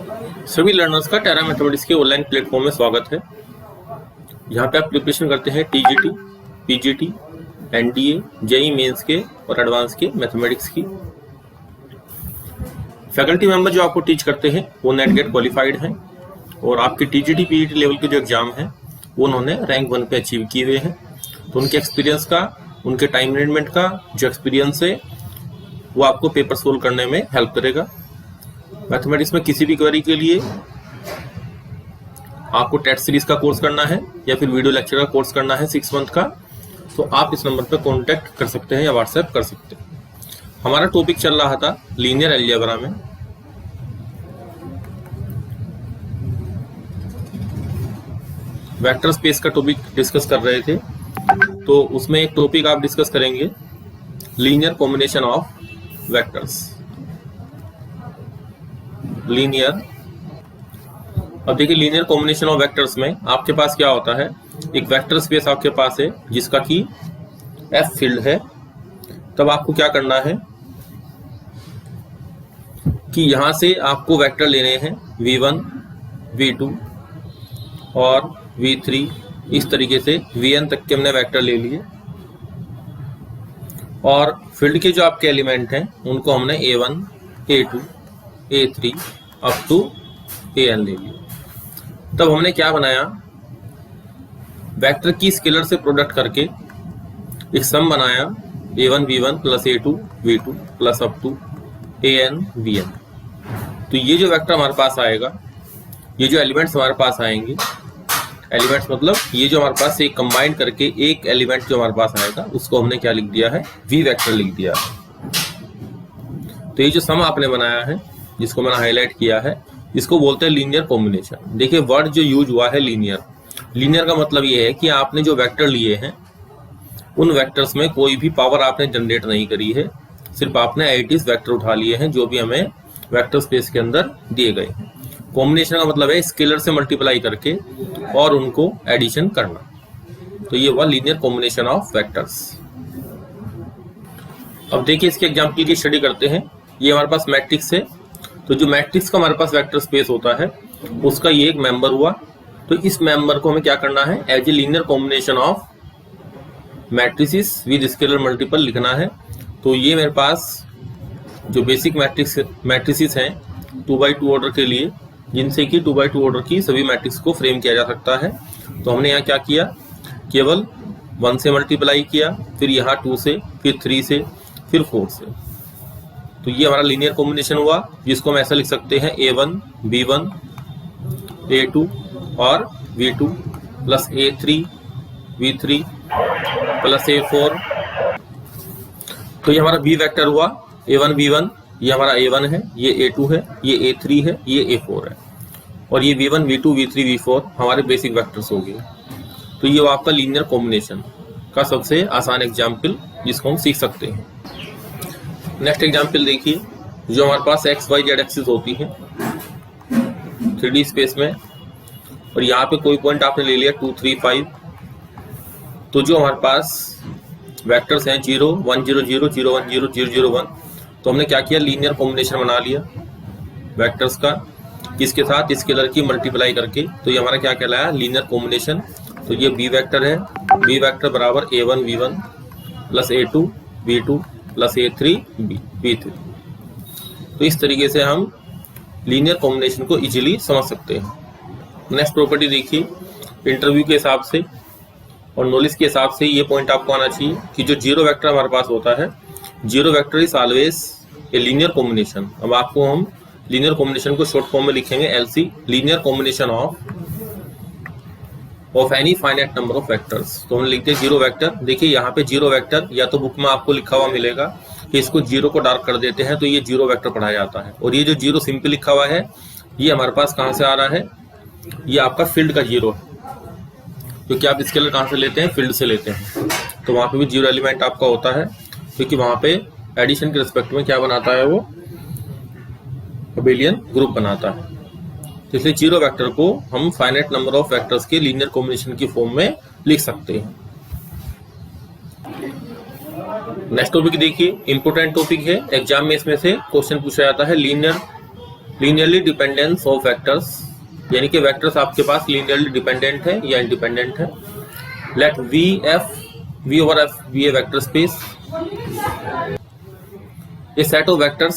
सभी लर्नर्स का टेरा मैथमेटिक्स के ऑनलाइन प्लेटफॉर्म में स्वागत है। यहाँ पे आप प्रिपरेशन करते हैं TGT, PGT, NDA, JEE mains के और एडवांस के मैथमेटिक्स की। फैकल्टी मेंबर जो आपको टीच करते हैं वो नेट गेट क्वालिफाइड हैं और आपके टीजीटी पीजीटी लेवल के जो एग्जाम हैं वो उन्होंने रैंक 1 पे अचीव किए हुए हैं। तो उनके एक्सपीरियंस का, उनके टाइम मैनेजमेंट का जो एक्सपीरियंस है वो आपको पेपर सोल्व करने में हेल्प करेगा। मैथमेटिक्स में किसी भी क्वेरी के लिए आपको टेट सीरीज का कोर्स करना है या फिर वीडियो लेक्चर का कोर्स करना है 6 मंथ का, तो आप इस नंबर पर कॉन्टैक्ट कर सकते हैं या व्हाट्सएप कर सकते हैं। हमारा टॉपिक चल रहा था लीनियर अलजेब्रा में। वेक्टर स्पेस का टॉपिक डिस्कस कर रहे थे, तो उसमें एक टॉपिक आप डिस्कस करेंगे linear combination of vectors. Linear, अब देखिए लीनियर कॉम्बिनेशन ऑफ वेक्टर्स में आपके पास क्या होता है, एक वेक्टर स्पेस आपके पास है जिसका कि एफ फील्ड है। तब आपको क्या करना है कि यहां से आपको वेक्टर लेने हैं v1, v2 और v3। इस तरीके से vn तक के हमने वेक्टर ले लिए और फील्ड के जो आपके एलिमेंट हैं उनको हमने a1, a2, a3 up to an ले लिया। तब हमने क्या बनाया, वेक्टर की स्केलर से प्रोडक्ट करके एक सम बनाया a1 v1 plus a2 v2 plus up to an vn। तो ये जो वेक्टर हमारे पास आएगा, ये जो एलिमेंट्स हमारे पास आएंगे, एलिमेंट्स मतलब ये जो हमारे पास एक कंबाइन करके एक एलिमेंट जो हमारे पास आएगा उसको हमने क्या लिख दिया है, v वेक्टर लिख दिया है। तो ये जो सम आपने बनाया है जिसको मैंने हाईलाइट किया है, इसको बोलते हैं लीनियर कॉम्बिनेशन। देखिए वर्ड जो यूज हुआ है लीनियर, लीनियर का मतलब ये है कि आपने जो वेक्टर लिए हैं उन वेक्टर्स में कोई भी पावर आपने जनरेट नहीं करी है, सिर्फ आपने एडिटिव वेक्टर उठा लिए हैं जो भी हमें वेक्टर स्पेस के अंदर दिए गए हैं। कॉम्बिनेशन का मतलब है स्केलर से मल्टीप्लाई करके और उनको एडिशन करना। तो ये हुआ लीनियर कॉम्बिनेशन ऑफ वेक्टर्स। अब देखिए इसके एग्जाम्पल की स्टडी करते हैं। ये हमारे पास मैट्रिक्स है, तो जो मैट्रिक्स का हमारे पास वेक्टर स्पेस होता है उसका ये एक मेंबर हुआ। तो इस मेंबर को हमें क्या करना है, as a linear combination of matrices with scalar multiple लिखना है। तो ये मेरे पास जो बेसिक मैट्रिसेस हैं 2x2 ऑर्डर के लिए, जिनसे कि 2x2 ऑर्डर की सभी मैट्रिक्स को फ्रेम किया जा सकता है। तो हमने यहाँ क्या किया, केवल 1 से मल्टीप्लाई किया, फिर यहाँ 2 से, फिर 3 से, फिर 4 से। तो ये हमारा लीनियर कॉम्बिनेशन हुआ, जिसको हम ऐसा लिख सकते हैं a1 b1 a2 और v2 plus a3 v3 plus a4। तो ये हमारा b वेक्टर हुआ a1 b1, ये हमारा a1 है, ये a2 है, ये a3 है, ये a4 है, और ये v1 v2 v3 v4 हमारे बेसिक वेक्टर्स हो गए। तो ये आपका लीनियर कॉम्बिनेशन का सबसे आसान एग्जाम्पल जिसको हम सीख सकते हैं। नेक्स्ट एग्जाम्पल देखिए, जो हमारे पास एक्स वाई जेड एक्सिस होती है 3D स्पेस में, और यहाँ पे कोई पॉइंट आपने ले लिया 2 3 5। तो जो हमारे पास वेक्टर्स हैं 0 1 0 0 0 1 0 0 0 1, तो हमने क्या किया, लीनियर कॉम्बिनेशन बना लिया वेक्टर्स का, किसके साथ, स्केलर की मल्टीप्लाई करके। तो ये हमारा क्या कहलाया, लीनियर कॉम्बिनेशन। तो ये बी वेक्टर है, बी वेक्टर बराबर a1 v1 plus a2 v2 plus a3 v3। तो इस तरीके से हम लीनियर कॉम्बिनेशन को इजीली समझ सकते हैं। नेक्स्ट प्रॉपर्टी देखिए, इंटरव्यू के हिसाब से और नॉलेज के हिसाब से ये पॉइंट आपको आना चाहिए कि जो जीरो वेक्टर हमारे पास होता है, zero vector is always a linear combination. अब आपको हम लीनियर कॉम्बिनेशन को शॉर्ट फॉर्म में लिखेंगे LC, linear combination of any finite number of vectors. तो हम लिखते हैं जीरो वेक्टर। देखिए यहाँ पे जीरो वेक्टर या तो बुक में आपको लिखा हुआ मिलेगा कि इसको जीरो को डार्क कर देते हैं तो ये जीरो वेक्टर पढ़ाया जाता है। और ये जो जीरो सिंपल लिखा हुआ है ये हमारे पास कहाँ से आ रहा है, ये आपका फील्ड का जीरो है, क्योंकि आप स्केलर कहाँ से लेते हैं, फील्ड से लेते हैं। तो वहाँ पे भी जीरो एलिमेंट आपका होता है, क्योंकि वहाँ पे एडिशन के रिस्पेक्ट में क्या बनाता है, वो अबेलियन ग्रुप बनाता है। तो इसलिए जीरो वेक्टर को हम फाइनाइट नंबर ऑफ वेक्टर्स के लीनियर कॉम्बिनेशन की फॉर्म में लिख सकते हैं। नेक्स्ट टॉपिक देखिए, इंपोर्टेंट टॉपिक है, एग्जाम में इसमें से क्वेश्चन पूछा जाता है, linear linearly dependence of vectors, यानी कि वेक्टर्स आपके पास लीनियरली डिपेंडेंट है या इंडिपेंडेंट है। Let V over F be a vector space. A set of vectors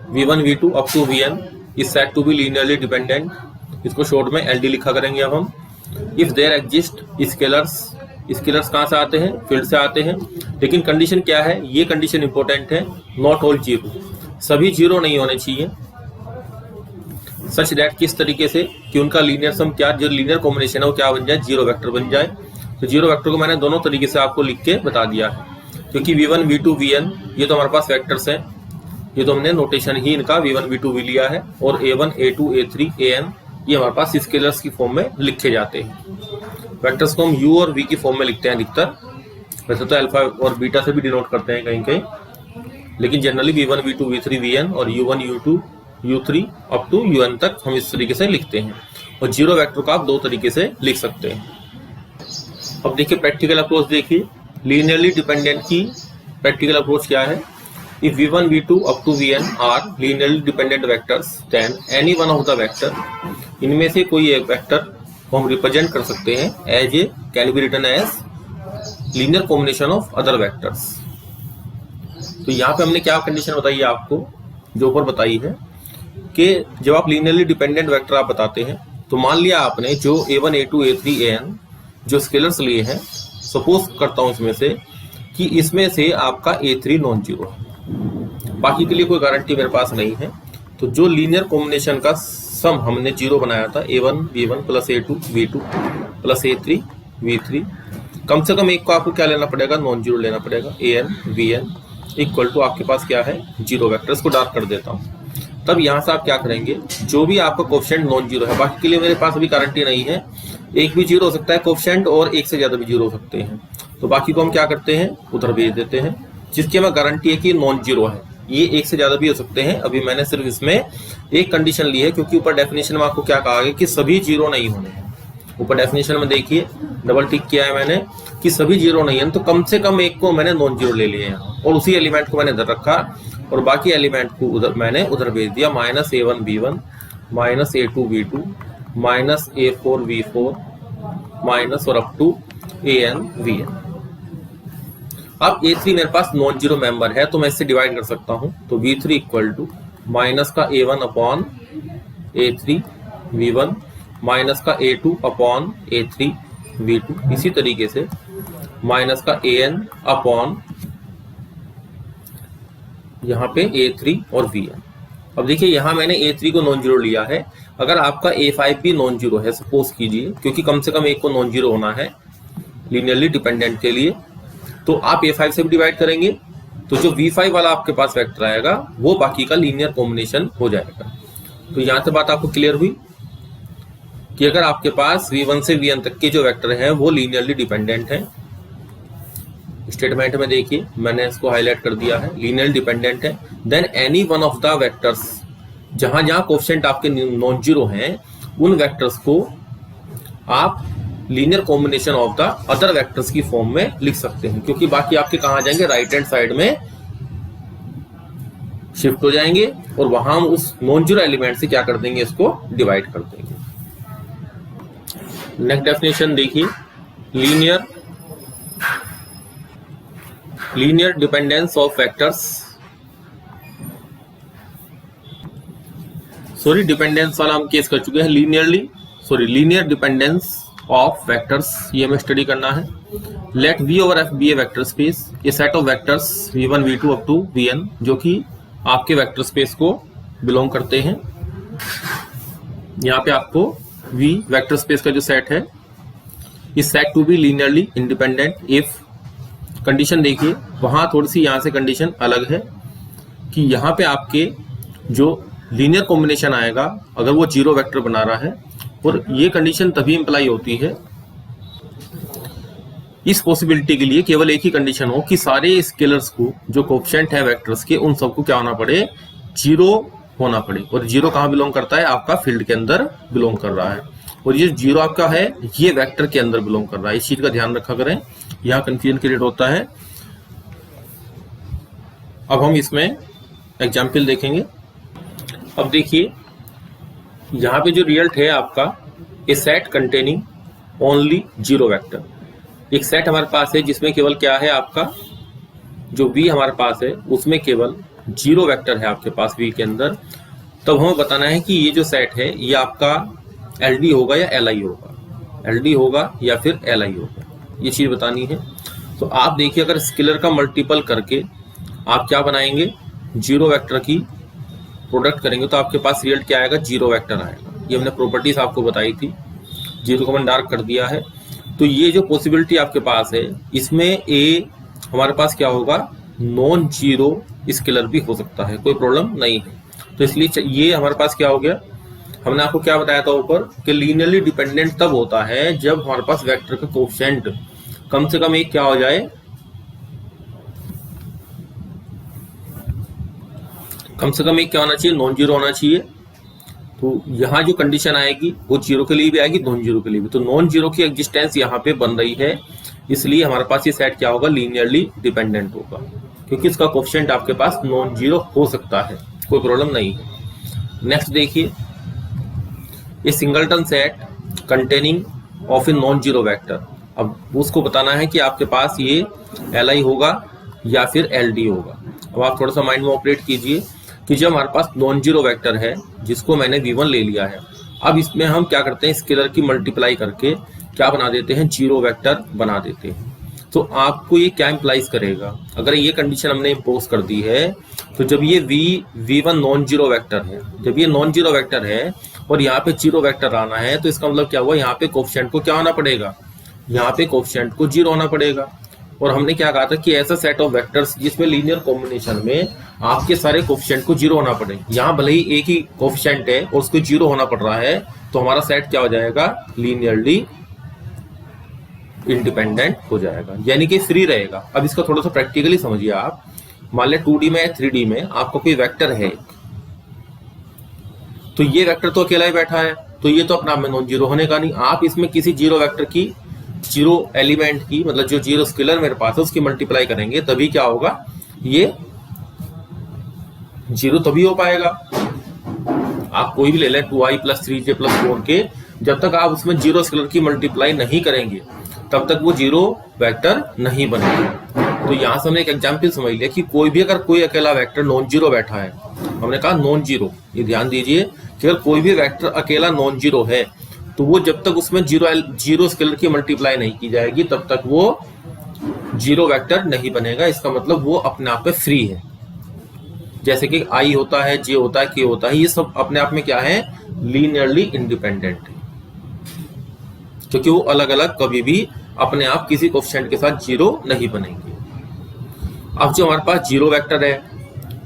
V1 V2 up to Vn is said to be linearly dependent. इसको short में LD लिखा करेंगे अब हम। If there exist scalars, scalars कहाँ से आते हैं? फील्ड से आते हैं। लेकिन कंडीशन क्या है? ये कंडीशन इंपॉर्टेंट है, नॉट ऑल जीरो, सभी जीरो नहीं होने चाहिए। सच दैट किस तरीके से कि उनका लीनियर सम क्या, जो लीनियर कॉम्बिनेशन है वो क्या बन जाए? जीरो वेक्टर बन जाए। तो जीरो वेक्टर को मैंने दोनों तरीके से आपको लिख के बता दिया है, क्योंकि V1 V2 Vn ये तो हमारे पास वेक्टर्स हैं, ये तो हमने नोटेशन ही इनका V1 V2 V लिया है, और A1 A2 A3 An ये हमारे पास स्केलर्स की फॉर्म में लिखे जाते हैं। वेक्टर्स को हम U और V की फॉर्म में लिखते हैं अधिकतर, वैसे तो अल्फा और बीटा से भी डिनोट करते हैं कहीं कहीं, लेकिन generally V1 V2 V3 Vn और U1 U2 U3 up to Un तक हम इस तरीके से लिखते हैं। और जीरो वेक्टर को आप दो तरीके से लिख सकते हैं। अब देखिए प्रैक्टिकल अप्रोच देखिए, लीनियरली डिपेंडेंट की प्रैक्टिकल अप्रोच क्या है? If V1 V2 up to Vn are linearly dependent vectors then any one of the vector, इनमें से कोई एक वेक्टर को हम रिप्रेजेंट कर सकते हैं as a can be written as linear combination of other vectors. तो यहाँ पे हमने क्या कंडीशन बताई है आपको, जो ऊपर बताई है कि जब आप लीनियरली डिपेंडेंट वेक्टर आप बताते हैं, तो मान लिया आपने जो A1 A2 A3 An जो स्केलर्स लिए हैं, सपोज करता हूं इसमें से कि इसमें से आपका A3 नॉन जीरो है, बाकी के लिए कोई गारंटी मेरे पास नहीं है। तो जो लीनियर कॉम्बिनेशन का सम हमने जीरो बनाया था A1 V1 plus A2 V2 plus A3 V3, कम से कम एक को आपको क्या लेना पड़ेगा? नॉन जीरो लेना पड़ेगा। An Vn इक्वल टू आपके पास क्या है? Zero vector. इसको डार्क कर देता हूँ। तब यहाँ से आप क्या करेंगे, जो भी आपका कोफिशिएंट नॉन जीरो है, बाकी के लिए मेरे पास अभी गारंटी नहीं है, एक भी जीरो हो सकता है कोफिशिएंट और एक से ज्यादा भी जीरो हो सकते हैं, तो बाकी को हम क्या करते हैं? उधर भेज देते हैं। जिसकी हमें गारंटी है कि नॉन जीरो है, ये एक से ज्यादा भी हो सकते हैं। अभी मैंने सिर्फ इसमें एक कंडीशन ली है, क्योंकि ऊपर डेफिनेशन में आपको क्या कहा है कि सभी जीरो नहीं होने हैं। ऊपर डेफिनेशन में देखिए डबल टिक किया है मैंने कि सभी जीरो नहीं है, तो कम से कम एक को मैंने नॉन जीरो ले लिया है और उसी एलिमेंट को मैंने इधर रखा और बाकी एलिमेंट को उधर भेज दिया। Minus A1 B1 minus A2 V2 minus A4 V4 minus और अप टू An Vn। अब A3 मेरे पास नॉन जीरो मेंबर है, तो मैं इससे डिवाइड कर सकता हूं। तो V3 इक्वल टू माइनस का A1 upon A3 V1 minus का A2 अपॉन A3 V2, इसी तरीके से माइनस का An अपॉन यहाँ पे A3 और Vn। अब देखिए यहाँ मैंने A3 को नॉन जीरो लिया है। अगर आपका A5 भी नॉन जीरो है, सपोज कीजिए, क्योंकि कम से कम एक को नॉन जीरो होना है लीनियरली डिपेंडेंट के लिए, तो आप A5 से भी डिवाइड करेंगे, तो जो V5 वाला आपके पास वेक्टर आएगा वो बाकी का लीनियर कॉम्बिनेशन हो जाएगा। तो यहाँ से बात आपको क्लियर हुई कि अगर आपके पास V1 से Vn तक के जो वेक्टर हैं वो लीनियरली डिपेंडेंट हैं। स्टेटमेंट में देखिए मैंने इसको हाईलाइट कर दिया है, लीनियर डिपेंडेंट है, then any one of the vectors, जहां जहां कोफिशिएंट आपके नॉन जीरो हैं उन वेक्टर्स को आप linear combination of the other vectors की फॉर्म में लिख सकते हैं, क्योंकि बाकी आपके कहां जाएंगे? राइट हैंड साइड में शिफ्ट हो जाएंगे और वहां हम उस नॉन जीरो एलिमेंट से क्या कर देंगे? इसको डिवाइड कर देंगे। नेक्स्ट डेफिनेशन देखिए, linear dependence of vectors, sorry dependence वाला हम केस कर चुके हैं, लीनियर डिपेंडेंस ऑफ वेक्टर्स, ये हमें स्टडी करना है। Let V over F be a vector space, ये set of vectors V1 V2 up to Vn जो कि आपके वेक्टर स्पेस को बिलोंग करते हैं। यहाँ पे आपको V वेक्टर स्पेस का जो सेट है is said to be linearly independent if, condition देखिए वहां थोड़ी सी यहाँ से कंडीशन अलग है कि यहाँ पे आपके जो लीनियर कॉम्बिनेशन आएगा अगर वो जीरो वेक्टर बना रहा है, और ये कंडीशन तभी इंप्लाई होती है इस पॉसिबिलिटी के लिए केवल एक ही कंडीशन हो कि सारे स्केलर्स को जो कोफिशिएंट है वेक्टर्स के उन सबको क्या होना पड़े? जीरो होना पड़े। और जीरो कहाँ बिलोंग करता है? आपका फील्ड के अंदर बिलोंग कर रहा है, और ये जीरो आपका है ये वेक्टर के अंदर बिलोंग कर रहा है। इस चीज का ध्यान रखा करें, यहाँ कंफ्यूजन क्रिएट होता है। अब हम इसमें एग्जाम्पल देखेंगे। अब देखिए यहाँ पे जो रिजल्ट है आपका a set containing only zero vector, एक सेट हमारे पास है जिसमें केवल क्या है, आपका जो V हमारे पास है उसमें केवल जीरो वेक्टर है आपके पास V के अंदर। तब हमें बताना है कि ये जो सेट है ये आपका LD होगा या LI होगा, LD होगा या फिर LI होगा, ये चीज बतानी है। तो आप देखिए अगर स्केलर का मल्टीपल करके आप क्या बनाएंगे, जीरो वेक्टर की प्रोडक्ट करेंगे तो आपके पास रिजल्ट क्या आएगा, जीरो वेक्टर आएगा। ये हमने प्रॉपर्टीज आपको बताई थी, जीरो को मैंने डार्क कर दिया है। तो ये जो पॉसिबिलिटी आपके पास है इसमें ए हमारे पास क्या होगा, नॉन जीरो स्केलर भी हो सकता है, कोई प्रॉब्लम नहीं है। तो इसलिए ये हमारे पास क्या हो गया, हमने आपको क्या बताया था ऊपर कि लीनियरली डिपेंडेंट तब होता है जब हमारे पास वेक्टर का कोएफिशिएंट कम से कम एक क्या हो जाए, कम से कम एक क्या होना चाहिए, नॉन जीरो होना चाहिए। तो यहाँ जो कंडीशन आएगी वो जीरो के लिए भी आएगी, नॉन जीरो के लिए भी। तो नॉन जीरो की एग्जिस्टेंस यहाँ पे बन रही है, इसलिए हमारे पास ये सेट क्या होगा, लीनियरली डिपेंडेंट होगा, क्योंकि इसका कोएफिशिएंट आपके पास नॉन जीरो हो सकता है, कोई प्रॉब्लम नहीं है। नेक्स्ट देखिए, ये singleton set containing of a non zero vector. अब उसको बताना है कि आपके पास ये LI होगा या फिर LD होगा। अब आप थोड़ा सा माइंड में ऑपरेट कीजिए कि जब हमारे पास नॉन जीरो वेक्टर है जिसको मैंने V1 ले लिया है, अब इसमें हम क्या करते हैं, स्केलर की मल्टीप्लाई करके क्या बना देते हैं, जीरो वेक्टर बना देते हैं। तो आपको ये क्या इंप्लाइज करेगा, अगर ये कंडीशन हमने इम्पोज कर दी है तो जब ये V1 नॉन जीरो वेक्टर है, जब ये नॉन जीरो वेक्टर है और यहाँ पे जीरो वेक्टर आना है तो इसका मतलब क्या हुआ, यहाँ पे कोएफिशिएंट को क्या होना पड़ेगा, यहाँ पे कोएफिशिएंट को जीरो होना पड़ेगा। और हमने क्या कहा था कि ऐसा सेट ऑफ वेक्टर्स जिसमें लीनियर कॉम्बिनेशन में आपके सारे कोएफिशिएंट को जीरो होना पड़े, यहाँ भले ही एक ही कोएफिशिएंट है और उसको जीरो होना पड़ रहा है तो हमारा सेट क्या हो जाएगा, लीनियरली इंडिपेंडेंट हो जाएगा, यानी कि फ्री रहेगा। अब इसका थोड़ा सा प्रैक्टिकली समझिए आप, मान लें 2D में या 3D में आपका कोई वेक्टर है, तो ये वेक्टर तो अकेला ही बैठा है, तो ये तो अपना आप में नॉन जीरो होने का नहीं। आप इसमें किसी जीरो वेक्टर की, जीरो एलिमेंट की, मतलब जो जीरो स्केलर मेरे पास है उसकी मल्टीप्लाई करेंगे तभी क्या होगा, ये जीरो तभी हो पाएगा। आप कोई भी ले लें 2i + 3j + 4k, जब तक आप उसमें जीरो स्केलर की मल्टीप्लाई नहीं करेंगे तब तक वो जीरो वेक्टर नहीं बनेगा। तो यहां से हमने एक एग्जाम्पल समझ लिया कि कोई भी अगर कोई अकेला वेक्टर नॉन जीरो बैठा है, हमने कहा नॉन जीरो, ये ध्यान दीजिए कि अगर कोई भी वेक्टर अकेला नॉन जीरो है तो वो जब तक उसमें जीरो स्केलर की मल्टीप्लाई नहीं की जाएगी तब तक वो जीरो वेक्टर नहीं बनेगा। इसका मतलब वो अपने आप में फ्री है, जैसे कि I होता है, J होता है, K होता है, ये सब अपने आप में क्या है, लीनियरली इंडिपेंडेंट है, क्योंकि वो अलग अलग कभी भी अपने आप किसी कोएफिशिएंट के साथ जीरो नहीं बनेंगे। अब जो हमारे पास जीरो वेक्टर है,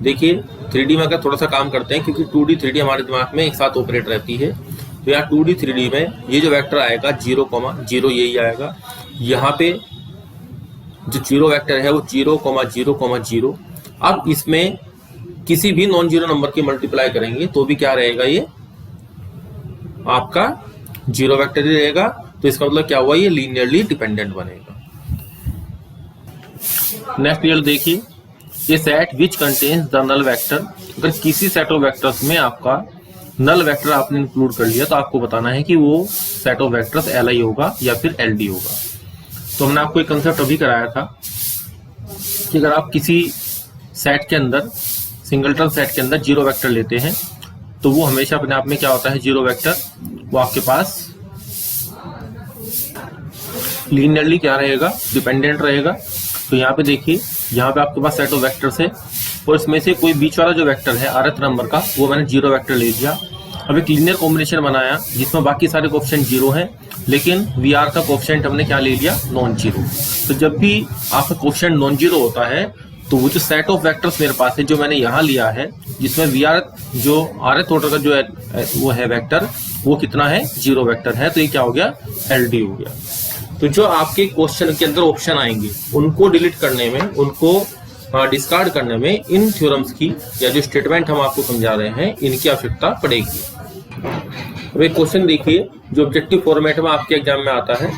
देखिए 3D में अगर थोड़ा सा काम करते हैं, क्योंकि 2D 3D हमारे दिमाग में एक साथ ऑपरेट रहती है, तो यहाँ 2D 3D में ये जो वेक्टर आएगा 0,0 यही आएगा। यहाँ पे जो जीरो वेक्टर है वो 0,0,0। अब इसमें किसी भी नॉन जीरो नंबर की मल्टीप्लाई करेंगे तो भी क्या रहेगा, ये आपका जीरो वेक्टर ही रहेगा। तो इसका मतलब क्या हुआ, ये लीनियरली डिपेंडेंट बनेगा। नेक्स्ट रिजल्ट देखिए, ये set which contains the null vector. अगर किसी सेट ऑफ वेक्टर्स में आपका नल वेक्टर आपने इंक्लूड कर लिया तो आपको बताना है कि वो सेट ऑफ वेक्टर्स LI होगा या फिर LD होगा। तो हमने आपको एक कंसेप्ट अभी कराया था कि अगर आप किसी सेट के अंदर, सिंगलटन सेट के अंदर जीरो वेक्टर लेते हैं तो वो हमेशा अपने आप में क्या होता है, जीरो वेक्टर, वो आपके पास लीनियरली क्या रहेगा, डिपेंडेंट रहेगा। तो यहाँ पे देखिए, यहाँ पे आपके पास सेट ऑफ वेक्टर्स है और इसमें से कोई बीच वाला जो वेक्टर है rth नंबर का, वो मैंने जीरो वेक्टर ले लिया। अब एक लीनियर कॉम्बिनेशन बनाया जिसमें बाकी सारे कोएफिशिएंट जीरो हैं, लेकिन VR का कोएफिशिएंट हमने क्या ले लिया, नॉन जीरो। तो जब भी आपका कोएफिशिएंट नॉन जीरो होता है तो वो जो सेट ऑफ वेक्टर्स मेरे पास है जो मैंने यहाँ लिया है, जिसमें VR जो rth ऑर्डर का जो है वो है वेक्टर, वो कितना है, जीरो वेक्टर है, तो ये क्या हो गया, LD हो गया। तो जो आपके क्वेश्चन के अंदर ऑप्शन आएंगे उनको डिलीट करने में, उनको डिस्कार्ड करने में इन थ्योरम्स की या जो स्टेटमेंट हम आपको समझा रहे हैं इनकी आवश्यकता पड़ेगी। अब एक क्वेश्चन देखिए जो ऑब्जेक्टिव फॉर्मेट में आपके एग्जाम में आता है,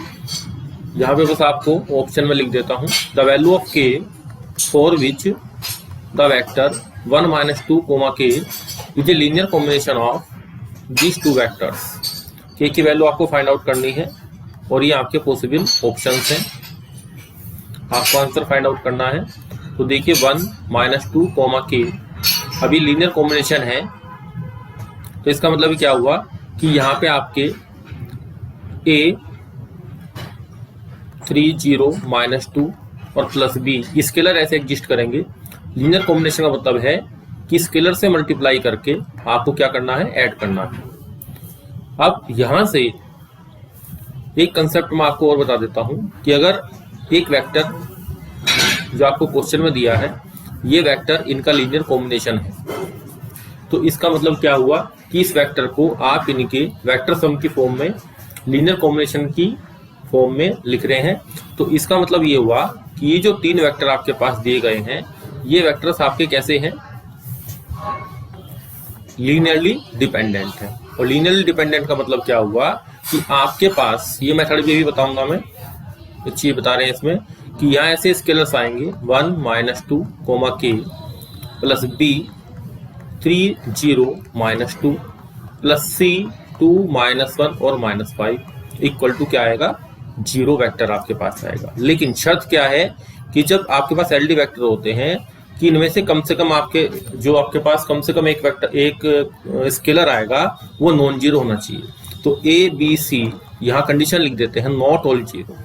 यहाँ पे बस आपको ऑप्शन में लिख देता हूँ, the value of k for which the vector 1 - 2, k is a linear combination of these two vectors. के की वैल्यू आपको फाइंड आउट करनी है और ये आपके पॉसिबल ऑप्शंस हैं, आपको आंसर फाइंड आउट करना है। तो देखिए 1 -2 k, अभी लीनियर कॉम्बिनेशन है, तो इसका मतलब क्या हुआ कि यहाँ पे आपके a 3 0 -2 और प्लस b स्केलर ऐसे एग्जिस्ट करेंगे। लीनियर कॉम्बिनेशन का मतलब है कि स्केलर से मल्टीप्लाई करके आपको क्या करना है, ऐड करना है। अब यहां से एक कंसेप्ट मैं आपको और बता देता हूं कि अगर एक वेक्टर जो आपको क्वेश्चन में दिया है, ये वेक्टर इनका लीनियर कॉम्बिनेशन है, तो इसका मतलब क्या हुआ कि इस वेक्टर को आप इनके वेक्टर सम की फॉर्म में, लीनियर कॉम्बिनेशन की फॉर्म में लिख रहे हैं। तो इसका मतलब ये हुआ कि ये जो 3 वेक्टर आपके पास दिए गए हैं, ये वेक्टर्स आपके कैसे हैं, लीनियरली डिपेंडेंट है। और लीनियरली डिपेंडेंट का मतलब क्या हुआ कि आपके पास, ये मेथड भी बताऊंगा मैं, एक चीज बता रहे हैं इसमें कि यहाँ ऐसे स्केलर्स आएंगे 1 -2 k plus b 3 0 -2 plus c 2 -1 और -5 इक्वल टू क्या आएगा, 0 वेक्टर आपके पास आएगा। लेकिन शर्त क्या है कि जब आपके पास एलडी वेक्टर होते हैं कि इनमें से कम आपके जो आपके पास कम से कम एक वेक्टर, एक स्केलर आएगा, वो नॉन जीरो होना चाहिए। तो a b c यहाँ कंडीशन लिख देते हैं, नॉट ऑल जीरो,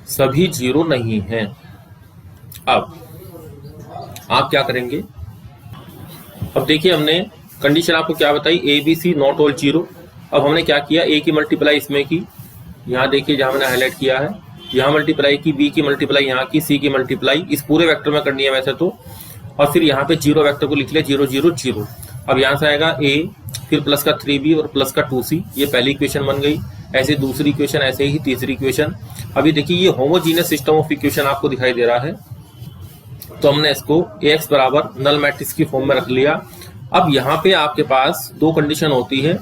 सभी जीरो नहीं हैं। अब आप क्या करेंगे, अब देखिए हमने कंडीशन आपको क्या बताई, A B C not all zero. अब हमने क्या किया, ए की मल्टीप्लाई इसमें की, यहाँ देखिए जहां मैंने हाईलाइट किया है, यहाँ मल्टीप्लाई की, बी की मल्टीप्लाई यहाँ की, सी की मल्टीप्लाई इस पूरे वेक्टर में करनी है वैसे तो, और फिर यहाँ पे 0 वेक्टर को लिख लिया 0 0 0। अब यहाँ से आएगा a, फिर प्लस का 3b और प्लस का 2c, ये पहली इक्वेशन बन गई। ऐसे दूसरी इक्वेशन, ऐसे ही तीसरी इक्वेशन। अभी देखिए ये होमोजीनियस सिस्टम ऑफ इक्वेशन आपको दिखाई दे रहा है, तो हमने इसको ax बराबर नल मैट्रिक्स की फॉर्म में रख लिया। अब यहाँ पे आपके पास 2 कंडीशन होती है,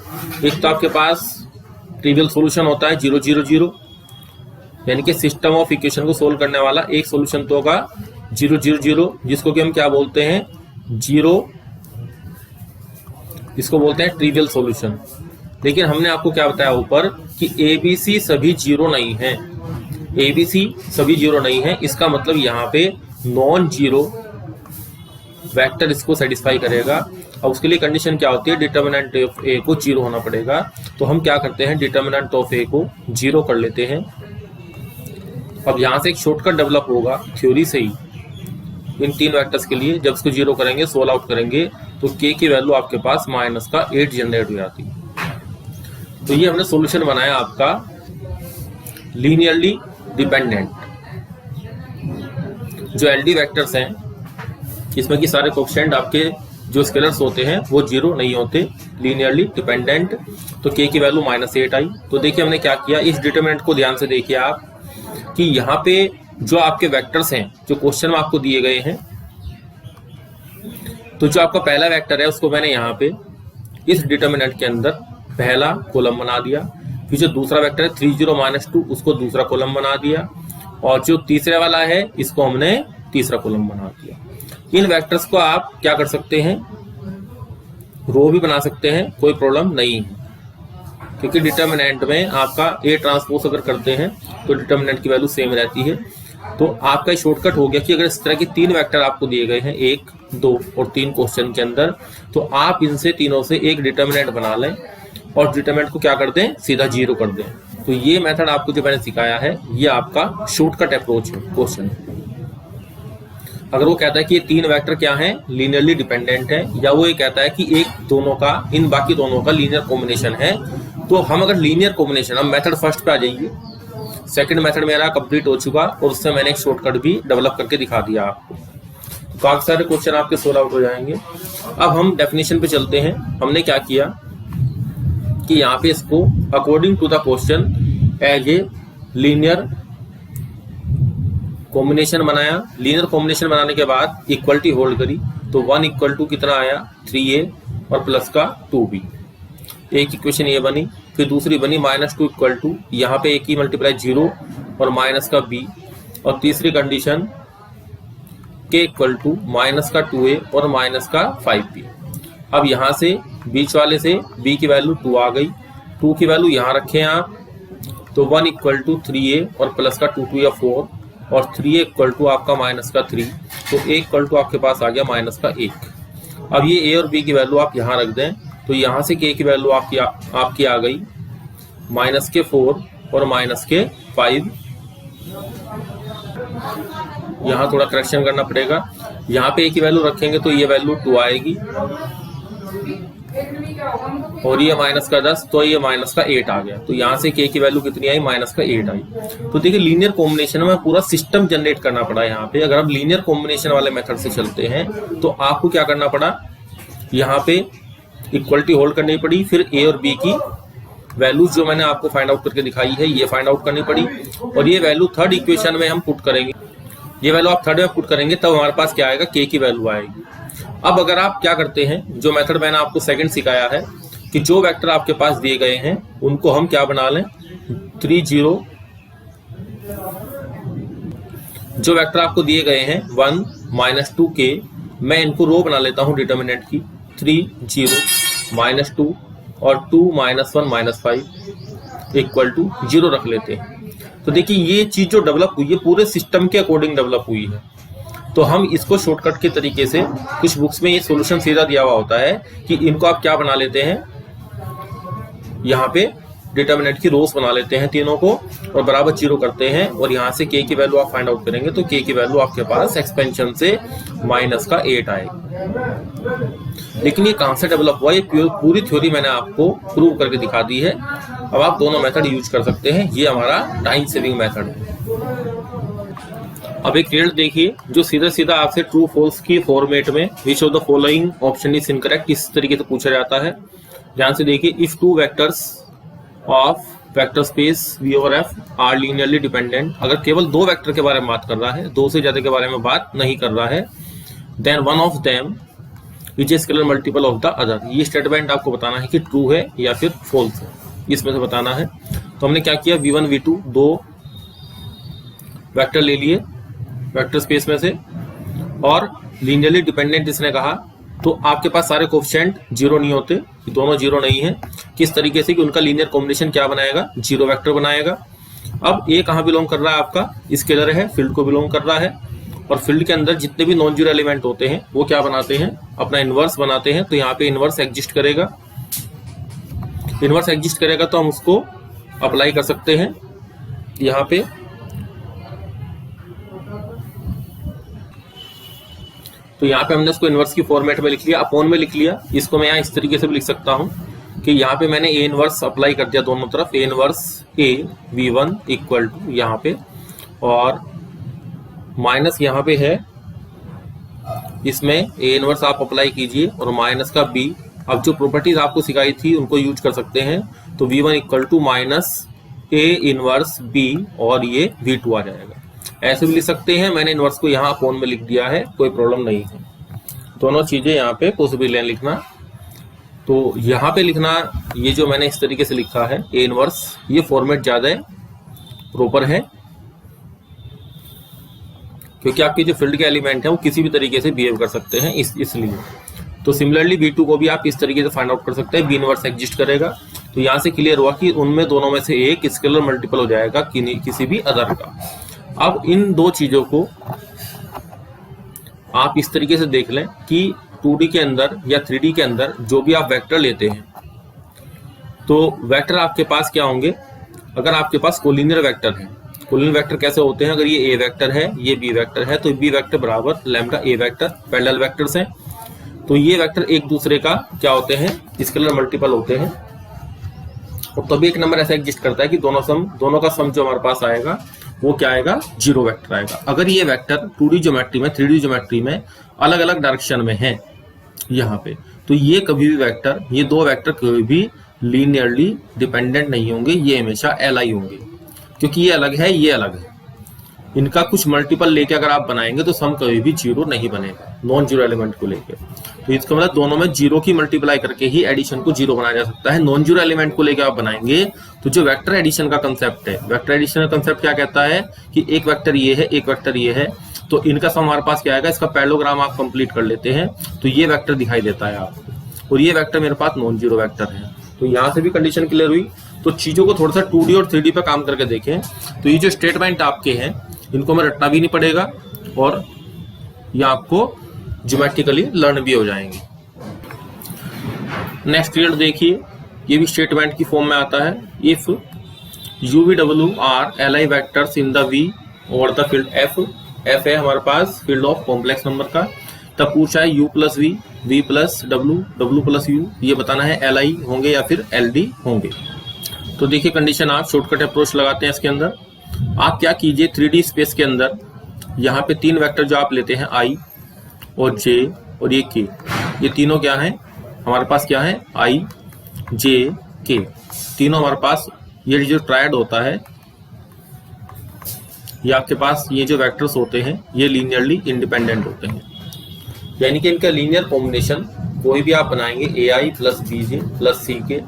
एक तो आपके पास ट्रिवियल सॉल्यूशन होता है 0 0 0, यानी कि सिस्टम ऑफ इक्वेशन को सोल्व करने वाला एक सॉल्यूशन तो होगा 0 0 0, जिसको कि हम क्या बोलते हैं, 0, इसको बोलते हैं ट्रिवियल सॉल्यूशन। लेकिन हमने आपको क्या बताया ऊपर कि ABC सभी 0 नहीं है, ABC सभी 0 नहीं है, इसका मतलब यहाँ पे नॉन जीरो वेक्टर इसको सेटिस्फाई करेगा। अब उसके लिए कंडीशन क्या होती है, डिटर्मिनेंट ऑफ ए को 0 होना पड़ेगा। तो हम क्या करते हैं, डिटर्मिनेंट ऑफ ए को 0 कर लेते हैं। अब यहाँ से एक शॉर्टकट डेवलप होगा थ्योरी से ही, इन 3 वेक्टर्स के लिए जब इसको 0 करेंगे, सोल्व आउट करेंगे, तो k की वैल्यू आपके पास -8 जनरेट हो जाती है। तो ये हमने सॉल्यूशन बनाया आपका लीनियरली डिपेंडेंट। जो एलडी वेक्टर्स हैं, इसमें की सारे कोएफिशिएंट आपके जो स्केलर्स होते हैं वो 0 नहीं होते, लीनियरली डिपेंडेंट। तो k की वैल्यू -8 आई। तो देखिए हमने क्या किया, इस डिटरमिनेंट को ध्यान से देखिए आप कि यहाँ पे जो आपके वेक्टर्स हैं जो क्वेश्चन में आपको दिए गए हैं, तो जो आपका पहला वेक्टर है उसको मैंने यहाँ पे इस डिटरमिनेंट के अंदर पहला कॉलम बना दिया, फिर जो दूसरा वेक्टर है 3 0 -2 उसको दूसरा कॉलम बना दिया, और जो तीसरे वाला है इसको हमने तीसरा कॉलम बना दिया। इन वेक्टर्स को आप क्या कर सकते हैं, रो भी बना सकते हैं, कोई प्रॉब्लम नहीं है, क्योंकि डिटरमिनेंट में आपका ए ट्रांसपोज अगर करते हैं तो डिटरमिनेंट की वैल्यू सेम रहती है। तो आपका शॉर्टकट हो गया कि अगर इस तरह की 3 वेक्टर आपको दिए गए हैं 1 2 और 3 क्वेश्चन के अंदर, तो आप इनसे तीनों से एक डिटरमिनेंट बना लें और डिटरमिनेंट को क्या कर दें, सीधा 0 कर दें। तो ये मेथड आपको जो मैंने सिखाया है ये आपका शॉर्टकट अप्रोच है क्वेश्चन। अगर वो कहता है कि ये 3 वेक्टर क्या हैं, लीनियरली डिपेंडेंट है, या वो ये कहता है कि एक दोनों का, इन बाकी दोनों का लीनियर कॉम्बिनेशन है, तो हम अगर लीनियर कॉम्बिनेशन, हम मेथड फर्स्ट पे आ जाइए। सेकंड मेथड मेरा कंप्लीट हो चुका और उससे मैंने एक शॉर्टकट भी डेवलप करके दिखा दिया आपको। तो काफी सारे क्वेश्चन आपके सोल्व आउट हो जाएंगे। अब हम डेफिनेशन पे चलते हैं। हमने क्या किया कि यहाँ पे इसको according to the question as a linear combination बनाया। लीनियर कॉम्बिनेशन बनाने के बाद इक्वलिटी होल्ड करी, तो 1 इक्वल टू कितना आया, 3a और प्लस का 2b। एक इक्वेशन ये बनी, फिर दूसरी बनी -2 इक्वल टू, यहाँ पे a की मल्टीप्लाई 0 और माइनस का b, और तीसरी condition k equal to -2a और -5b। अब यहाँ से बीच वाले से b की वैल्यू 2 आ गई, 2 की वैल्यू यहाँ रखें आप, तो 1 इक्वल टू 3a और प्लस का 2 2 या 4 और 3a इक्वल टू आपका माइनस का 3, तो a इक्वल टू आपके पास आ गया माइनस का 1। अब ये a और b की वैल्यू आप यहाँ रख दें, तो यहाँ से k की वैल्यू आपकी आ गई माइनस के 4 और माइनस के 5। यहाँ थोड़ा करेक्शन करना पड़ेगा, यहाँ पे a की वैल्यू रखेंगे तो ये वैल्यू 2 आएगी और ये माइनस का 10, तो ये माइनस का 8 आ गया। तो यहाँ से k की वैल्यू कितनी आई, माइनस का 8 आई। तो देखिए लीनियर कॉम्बिनेशन में पूरा सिस्टम जनरेट करना पड़ा यहाँ पे। अगर हम लीनियर कॉम्बिनेशन वाले मेथड से चलते हैं तो आपको क्या करना पड़ा, यहाँ पे इक्वलिटी होल्ड करनी पड़ी, फिर a और b की वैल्यूज जो मैंने आपको फाइंड आउट करके दिखाई है ये फाइंड आउट करनी पड़ी, और ये वैल्यू थर्ड इक्वेशन में हम पुट करेंगे। ये वैल्यू आप थर्ड में पुट करेंगे तब हमारे पास क्या आएगा, k की वैल्यू आएगी। अब अगर आप क्या करते हैं, जो मेथड मैंने आपको सेकंड सिखाया है कि जो वेक्टर आपके पास दिए गए हैं उनको हम क्या बना लें, 3 0, जो वेक्टर आपको दिए गए हैं 1 -2k, मैं इनको रो बना लेता हूं डिटर्मिनेंट की, 3 0 -2 और 2 -1 -5 इक्वल टू 0 रख लेते हैं। तो देखिए ये चीज जो डेवलप हुई है पूरे सिस्टम के अकॉर्डिंग डेवलप हुई है। तो हम इसको शॉर्टकट के तरीके से, कुछ बुक्स में ये सॉल्यूशन सीधा दिया हुआ होता है कि इनको आप क्या बना लेते हैं, यहाँ पे डिटर्मिनेंट की रोज बना लेते हैं तीनों को और बराबर 0 करते हैं, और यहाँ से k की वैल्यू आप फाइंड आउट करेंगे तो k की वैल्यू आपके पास एक्सपेंशन से माइनस का 8 आएगी। लेकिन ये कहां से डेवलप हुआ, ये पूरी थ्योरी मैंने आपको प्रूव करके दिखा दी है। अब आप दोनों मेथड यूज कर सकते हैं, ये हमारा टाइम सेविंग मेथड है। अब एक रिजल्ट देखिए जो सीधा सीधा आपसे ट्रू फॉल्स की फॉर्मेट में which of the following option is incorrect इस तरीके से पूछा जाता है। ध्यान से देखिए, if two vectors of vector space V over F are linearly dependent, अगर केवल 2 वेक्टर के बारे में बात कर रहा है, 2 से ज्यादा के बारे में बात नहीं कर रहा है, then one of them is a scalar multiple of the other. ये स्टेटमेंट आपको बताना है कि ट्रू है या फिर फॉल्स है, इसमें से बताना है। तो हमने क्या किया, V1 V2 2 वेक्टर ले लिए वेक्टर स्पेस में से, और लीनियरली डिपेंडेंट इसने कहा, तो आपके पास सारे कोएफिशिएंट 0 नहीं होते, दोनों 0 नहीं है। किस तरीके से कि उनका लीनियर कॉम्बिनेशन क्या बनाएगा, 0 वेक्टर बनाएगा। अब ए कहाँ बिलोंग कर रहा है, आपका स्केलर है, फील्ड को बिलोंग कर रहा है, और फील्ड के अंदर जितने भी नॉन जीरो एलिमेंट होते हैं वो क्या बनाते हैं, अपना इनवर्स बनाते हैं। तो यहाँ पे इनवर्स एग्जिस्ट करेगा, इनवर्स एग्जिस्ट करेगा तो हम उसको अप्लाई कर सकते हैं यहाँ पे। तो यहाँ पे हमने इसको इनवर्स की फॉर्मेट में लिख लिया, अपॉन में लिख लिया। इसको मैं यहाँ इस तरीके से भी लिख सकता हूँ कि यहाँ पे मैंने ए इनवर्स अप्लाई कर दिया दोनों तरफ, A inverse A V1 equal to यहाँ पे, और माइनस यहाँ पे है, इसमें ए इनवर्स आप अप्लाई कीजिए और माइनस का बी। अब जो प्रॉपर्टीज आपको सिखाई थी उनको यूज कर सकते हैं। तो V1 equal to minus A inverse B और ये V2 आ जाएगा। ऐसे भी लिख सकते हैं, मैंने इनवर्स को यहाँ अपॉन में लिख दिया है, कोई प्रॉब्लम नहीं है। दोनों चीजें यहाँ पे पॉसिबल है लिखना। तो यहाँ पे लिखना, ये जो मैंने इस तरीके से लिखा है ए इनवर्स, ये फॉर्मेट ज्यादा है, प्रॉपर है, क्योंकि आपके जो फील्ड के एलिमेंट हैं वो किसी भी तरीके से बिहेव कर सकते हैं इसलिए। तो सिमिलरली V2 को भी आप इस तरीके से फाइंड आउट कर सकते हैं, बी इनवर्स एग्जिस्ट करेगा। तो यहाँ से क्लियर हुआ कि उनमें दोनों में से एक स्केलर मल्टीपल हो जाएगा किसी भी अदर का। अब इन दो चीजों को आप इस तरीके से देख लें कि 2D के अंदर या 3D के अंदर जो भी आप वेक्टर लेते हैं, तो वेक्टर आपके पास क्या होंगे, अगर आपके पास कोलिनियर वेक्टर है, कोलिनियर वेक्टर कैसे होते हैं, अगर ये ए वेक्टर है, ये बी वेक्टर है, तो बी वेक्टर बराबर लैम्डा ए वेक्टर, पैरेलल वेक्टर्स हैं। तो ये वेक्टर एक दूसरे का क्या होते हैं, स्केलर मल्टीपल होते हैं, और तभी एक नंबर ऐसा एग्जिस्ट करता है कि दोनों का सम जो हमारे पास आएगा वो क्या आएगा, 0 वेक्टर आएगा। अगर ये वेक्टर 2D ज्योमेट्री में 3D ज्योमेट्री में अलग अलग डायरेक्शन में है यहाँ पे, तो ये कभी भी वेक्टर, ये दो वेक्टर कभी भी लीनियरली डिपेंडेंट नहीं होंगे, ये हमेशा एलाई होंगे, क्योंकि ये अलग है, ये अलग है। इनका कुछ मल्टीपल लेके अगर आप बनाएंगे तो सम कभी भी 0 नहीं बनेगा, नॉन जीरो एलिमेंट को लेके। तो इसका मतलब दोनों में 0 की मल्टीप्लाई करके ही एडिशन को 0 बनाया जा सकता है। नॉन जीरो एलिमेंट को लेके आप बनाएंगे तो जो वेक्टर एडिशन का कंसेप्ट है, वेक्टर एडिशन का कंसेप्ट क्या कहता है कि एक वेक्टर ये है, एक वेक्टर ये है, तो इनका सम हमारे पास क्या आएगा, इसका पैरेललोग्राम आप कंप्लीट कर लेते हैं तो ये वेक्टर दिखाई देता है आपको, और ये वेक्टर मेरे पास नॉन जीरो वेक्टर है। तो यहाँ से भी कंडीशन क्लियर हुई। तो चीजों को थोड़ा सा 2D और 3D पे काम करके देखें तो ये जो स्टेटमेंट आपके हैं इनको हमें रटना भी नहीं पड़ेगा और ये आपको ज्योमेट्रिकली लर्न भी हो जाएंगे। नेक्स्ट पीरियड देखिए, ये भी स्टेटमेंट की फॉर्म में आता है। If UVW are LI vectors in the V over the field F है हमारे पास फील्ड ऑफ कॉम्प्लेक्स नंबर का, तब पूछा है U plus V, V plus W, W plus U, ये बताना है LI होंगे या फिर LD होंगे। तो देखिए कंडीशन आप शॉर्टकट अप्रोच लगाते हैं इसके अंदर। आप क्या कीजिए 3D स्पेस के अंदर यहाँ पे 3 वेक्टर जो आप लेते हैं I और J और ये K, ये तीनों क्या हैं हमारे पास, क्या है I J K, तीनों हमारे पास ये जो ट्रायड होता है ये आपके पास ये जो वेक्टर्स होते हैं ये लीनियरली इंडिपेंडेंट होते हैं, यानी कि इनका लीनियर कॉम्बिनेशन कोई भी आप बनाएंगे AI plus BJ plus CK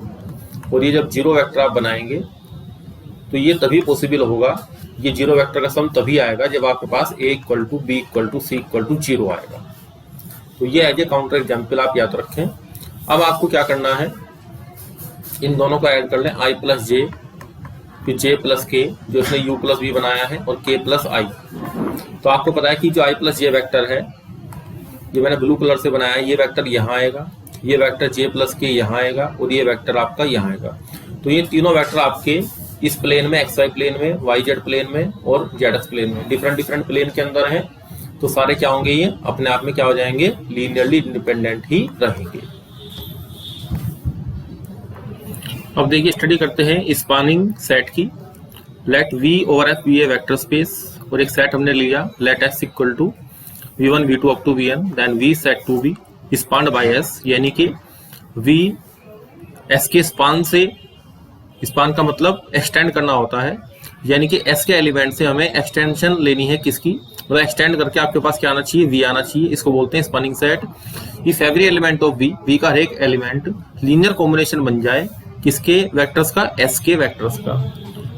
और ये जब जीरो वेक्टर आप बनाएंगे तो ये तभी पॉसिबल होगा, ये जीरो वेक्टर का सम तभी आएगा जब आपके पास A equal to B equal to C equal to 0 आएगा। तो ये एज ए काउंटर एग्जाम्पल आप याद रखें। अब आपको क्या करना है, इन दोनों को ऐड कर लें I प्लस J, फिर J प्लस K जो इसने U प्लस B बनाया है और K प्लस I। तो आपको पता है कि जो I प्लस J वेक्टर है ये मैंने ब्लू कलर से बनाया है, ये वेक्टर यहाँ आएगा, ये वेक्टर J प्लस K यहाँ आएगा और ये वेक्टर आपका यहाँ आएगा। तो ये तीनों वेक्टर आपके इस प्लेन में XY प्लेन में, YZ प्लेन में और ZX प्लेन में डिफरेंट प्लेन के अंदर हैं। तो सारे क्या होंगे, ये अपने आप में क्या हो जाएंगे, लीनियरली इंडिपेंडेंट ही रहेंगे। अब देखिए स्टडी करते हैं स्पानिंग सेट की। Let V over F be a vector space और एक सेट हमने लिया let S equal to V1 V2 up to Vn then V set to be spanned by S, यानी कि V S के स्पान से, span का मतलब एक्सटेंड करना होता है, यानी कि S के एलिमेंट से हमें एक्सटेंशन लेनी है किसकी, मतलब एक्सटेंड करके आपके पास क्या आना चाहिए, V आना चाहिए। इसको बोलते हैं spanning set. If every element of V का हर एक एलिमेंट लीनियर कॉम्बिनेशन बन जाए किसके वेक्टर्स का, S के वेक्टर्स का,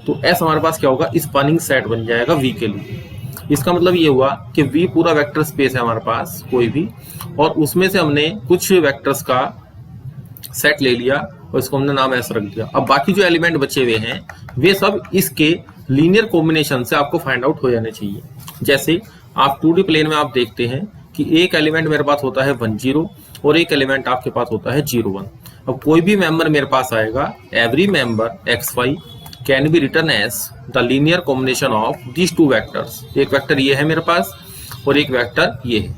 तो S हमारे पास क्या होगा, स्पानिंग सेट बन जाएगा V के लिए। इसका मतलब ये हुआ कि V पूरा वेक्टर स्पेस है हमारे पास कोई भी, और उसमें से हमने कुछ वेक्टर्स का सेट ले लिया और इसको हमने नाम S रख दिया। अब बाकी जो एलिमेंट बचे हुए हैं वे सब इसके लीनियर कॉम्बिनेशन से आपको फाइंड आउट हो जाने चाहिए। जैसे आप 2D प्लेन में आप देखते हैं कि एक एलिमेंट मेरे पास होता है 1 0 और एक एलिमेंट आपके पास होता है 0 1। अब कोई भी मेंबर मेरे पास आएगा, every member XY can be written as the linear combination of these two vectors. एक वेक्टर ये है मेरे पास और एक वेक्टर ये है,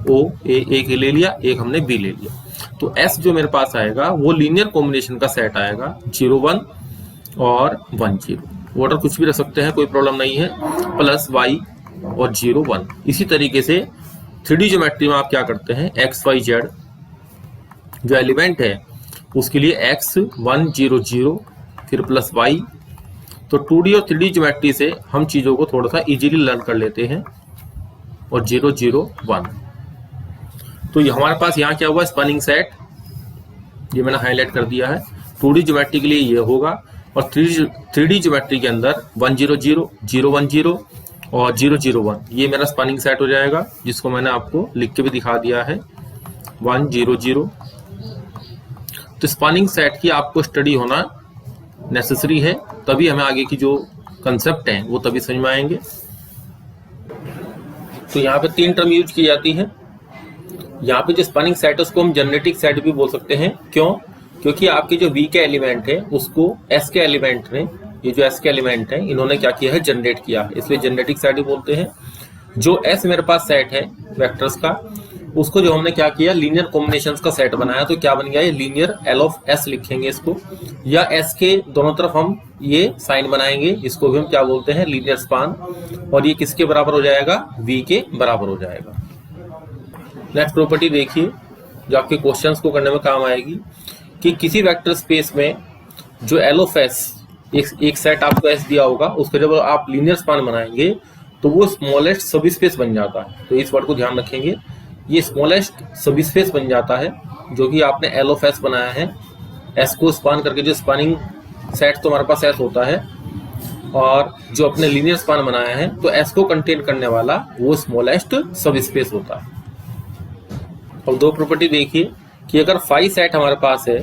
O एक ले लिया, एक हमने B ले लिया। तो S जो मेरे पास आएगा वो लीनियर कॉम्बिनेशन का सेट आएगा 0 1 और 1 0। ऑर्डर कुछ भी रख सकते हैं, कोई प्रॉब्लम नहीं है, प्लस Y और 0 1। इसी तरीके से 3D ज्योमेट्री में आप क्या करते हैं, XYZ जो एलिमेंट है उसके लिए X 1 0 0 फिर प्लस Y। तो 2D और 3D ज्योमेट्री से हम चीजों को थोड़ा सा इजीली लर्न कर लेते हैं। और 0 0 1, तो ये हमारे पास यहाँ क्या हुआ, स्पैनिंग सेट, ये मैंने हाईलाइट कर दिया है। 2D ज्योमेट्री के लिए ये होगा और 3D ज्योमेट्री के अंदर 1 0 0 0 1 0 और 0 0 1 ये मेरा स्पैनिंग सेट हो जाएगा, जिसको मैंने आपको लिख के भी दिखा दिया है 1 0 0। तो स्पैनिंग सेट की आपको स्टडी होना नेसेसरी है, तभी हमें आगे की जो कंसेप्ट हैं वो तभी समझ में आएंगे। तो यहाँ पे 3 टर्म यूज की जाती है। यहाँ पे जो स्पैनिंग सेट है उसको हम जेनेटिक सेट भी बोल सकते हैं। क्यों? क्योंकि आपके जो V के एलिमेंट है उसको S के एलिमेंट ने, ये जो S के एलिमेंट है इन्होंने क्या किया है, जनरेट किया है, इसलिए जेनेटिक सेट भी बोलते हैं। जो S मेरे पास सेट है वेक्टर्स का, उसको जो हमने क्या किया, लीनियर कॉम्बिनेशंस का सेट बनाया, तो क्या बन गया, ये लीनियर L ऑफ S लिखेंगे इसको, या S के दोनों तरफ हम ये साइन बनाएंगे, इसको भी हम क्या बोलते हैं, लीनियर स्पान, और ये किसके बराबर हो जाएगा, V के बराबर हो जाएगा। नेक्स्ट प्रॉपर्टी देखिए जो आपके क्वेश्चंस को करने में काम आएगी, कि किसी वेक्टर स्पेस में जो L ऑफ S, एक सेट आपको S दिया होगा, उसको जब आप लीनियर स्पान बनाएंगे तो वो स्मॉलेस्ट सब स्पेस बन जाता है। तो इस वर्ड को ध्यान रखेंगे, ये स्मॉलेस्ट सब स्पेस बन जाता है, जो कि आपने L ऑफ S बनाया है, S को स्पान करके, जो स्पानिंग सेट तो हमारे पास S होता है, और जो अपने लीनियर स्पान बनाया है तो S को कंटेन करने वाला वो स्मॉलेस्ट सब स्पेस होता है। अब 2 प्रॉपर्टी देखिए, कि अगर फाई सेट हमारे पास है,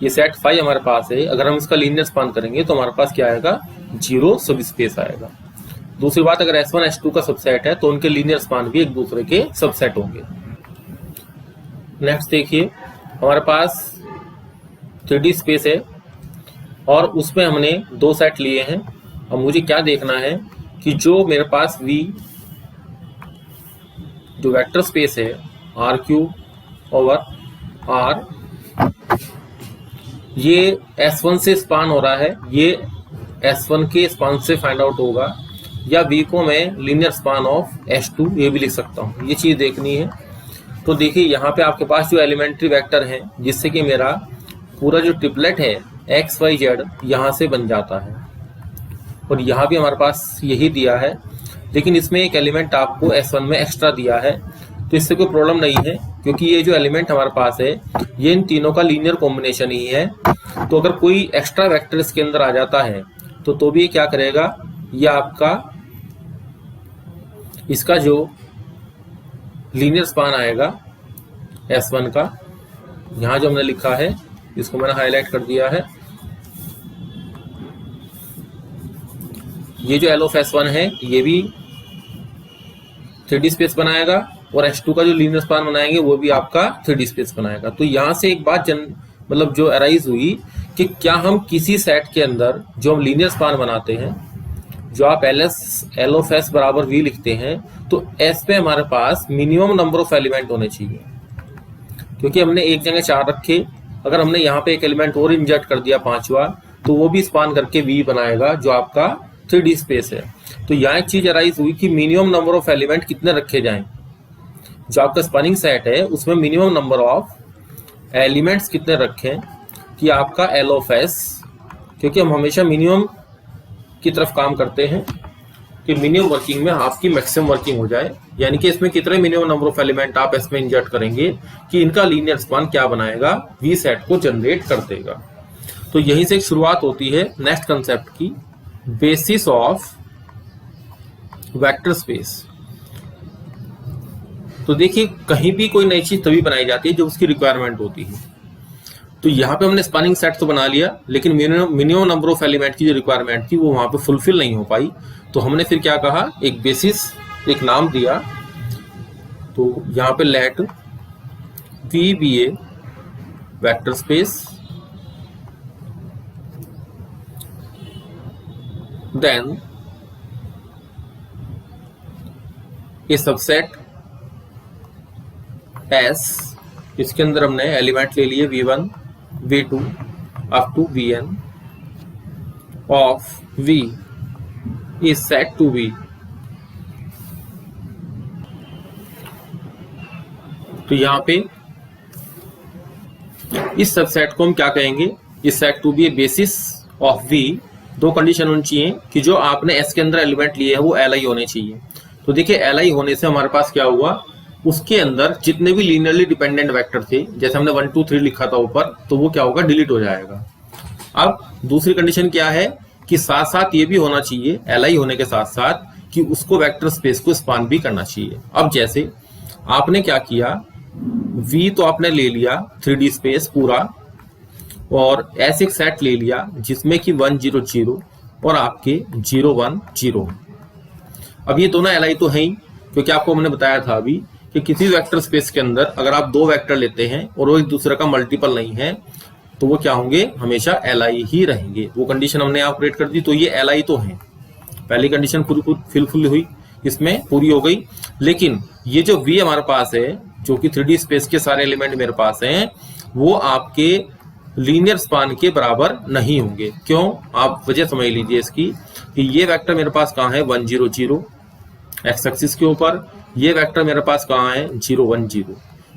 ये सेट फाई हमारे पास है, अगर हम इसका लीनियर स्पान करेंगे तो हमारे पास क्या आएगा, 0 सब स्पेस आएगा। दूसरी बात, अगर S1 S2 का सबसेट है तो उनके लीनियर स्पान भी एक दूसरे के सबसेट होंगे। नेक्स्ट देखिए, हमारे पास 3D स्पेस है और उसमें हमने 2 सेट लिए हैं। अब मुझे क्या देखना है कि जो मेरे पास V जो वेक्टर स्पेस है R3/R, ये S1 से स्पान हो रहा है, ये S1 के स्पान से फाइंड आउट होगा, या V को मैं लीनियर स्पान ऑफ S2 ये भी लिख सकता हूँ। ये चीज़ देखनी है। तो देखिए यहाँ पे आपके पास जो एलिमेंट्री वेक्टर हैं, जिससे कि मेरा पूरा जो ट्रिपलेट है एक्स वाई जेड यहाँ से बन जाता है, और यहाँ भी हमारे पास यही दिया है, लेकिन इसमें एक एलिमेंट आपको S1 में एक्स्ट्रा दिया है, तो इससे कोई प्रॉब्लम नहीं है, क्योंकि ये जो एलिमेंट हमारे पास है ये इन तीनों का लीनियर कॉम्बिनेशन ही है। तो अगर कोई एक्स्ट्रा वेक्टर इसके अंदर आ जाता है तो भी क्या करेगा, ये आपका इसका जो लीनियर स्पान आएगा S1 का, यहाँ जो हमने लिखा है इसको मैंने हाईलाइट कर दिया है, ये जो L ऑफ S1 है ये भी 3D स्पेस बनाएगा, और S2 का जो लीनियर स्पान बनाएंगे वो भी आपका 3D स्पेस बनाएगा। तो यहाँ से एक बात मतलब जो अराइज हुई कि क्या हम किसी सेट के अंदर जो हम लीनियर स्पान बनाते हैं, जो आप L ऑफ S बराबर V लिखते हैं, तो S पे हमारे पास मिनिमम नंबर ऑफ एलिमेंट होने चाहिए, क्योंकि हमने एक जगह 4 रखे, अगर हमने यहाँ पे एक एलिमेंट और इंजर्ट कर दिया 5वां, तो वो भी स्पान करके V बनाएगा जो आपका 3D स्पेस है। तो यहाँ एक चीज अराइज हुई कि मिनिमम नंबर ऑफ एलिमेंट कितने रखे जाएं, जो आपका स्पैनिंग सेट है उसमें मिनिमम नंबर ऑफ एलिमेंट्स कितने रखें कि आपका L ऑफ S, क्योंकि हम हमेशा मिनिमम की तरफ काम करते हैं कि मिनिमम वर्किंग में आपकी मैक्सिमम वर्किंग हो जाए, यानी कि इसमें कितने मिनिमम नंबर ऑफ एलिमेंट आप इसमें इंजर्ट करेंगे कि इनका लीनियर स्पान क्या बनाएगा, V सेट को जनरेट कर देगा। तो यहीं से एक शुरुआत होती है नेक्स्ट कंसेप्ट की, बेसिस ऑफ वेक्टर स्पेस। तो देखिए कहीं भी कोई नई चीज तभी बनाई जाती है जब उसकी रिक्वायरमेंट होती है। तो यहाँ पे हमने स्पैनिंग सेट तो बना लिया, लेकिन मिनिमम नंबर ऑफ एलिमेंट की जो रिक्वायरमेंट थी वो वहां पे फुलफिल नहीं हो पाई। तो हमने फिर क्या कहा, एक बेसिस, एक नाम दिया। तो यहाँ पे let V be a vector space, then ये सबसेट S, इसके अंदर हमने एलिमेंट ले लिए V1 V2 up to Vn of V is set to V। तो यहाँ पे इस सबसेट को हम क्या कहेंगे, is said to be basis of V। 2 condition होनी चाहिए कि जो आपने S के अंदर एलिमेंट लिए है वो Li होने चाहिए। तो देखिए Li होने से हमारे पास क्या हुआ, उसके अंदर जितने भी लीनियरली डिपेंडेंट वेक्टर थे, जैसे हमने 1 2 3 लिखा था ऊपर, तो वो क्या होगा, डिलीट हो जाएगा। अब दूसरी कंडीशन क्या है कि साथ साथ ये भी होना चाहिए, Li होने के साथ साथ, कि उसको वेक्टर स्पेस को स्पान भी करना चाहिए। अब जैसे आपने क्या किया, V तो आपने ले लिया 3D स्पेस पूरा, और ऐसे एक सेट ले लिया जिसमें कि 1 0 0 और आपके 0 1 0। अब ये दोनों Li तो है ही, क्योंकि आपको हमने बताया था अभी कि किसी वेक्टर स्पेस के अंदर अगर आप 2 वेक्टर लेते हैं और वो एक दूसरे का मल्टीपल नहीं है, तो वो क्या होंगे, हमेशा Li ही रहेंगे। वो कंडीशन हमने ऑपरेट कर दी, तो ये Li तो है। पहली कंडीशन पूरी फुलफिल हुई, इसमें पूरी हो गई। लेकिन ये जो V हमारे पास है, जो कि 3D स्पेस के सारे एलिमेंट मेरे पास हैं, वो आपके लीनियर स्पान के बराबर नहीं होंगे। क्यों, आप वजह समझ लीजिए इसकी, कि ये वेक्टर मेरे पास कहाँ है, 1 0 0 एक्स एक्सिस के ऊपर, ये वेक्टर मेरे पास कहाँ है, 0 1 0।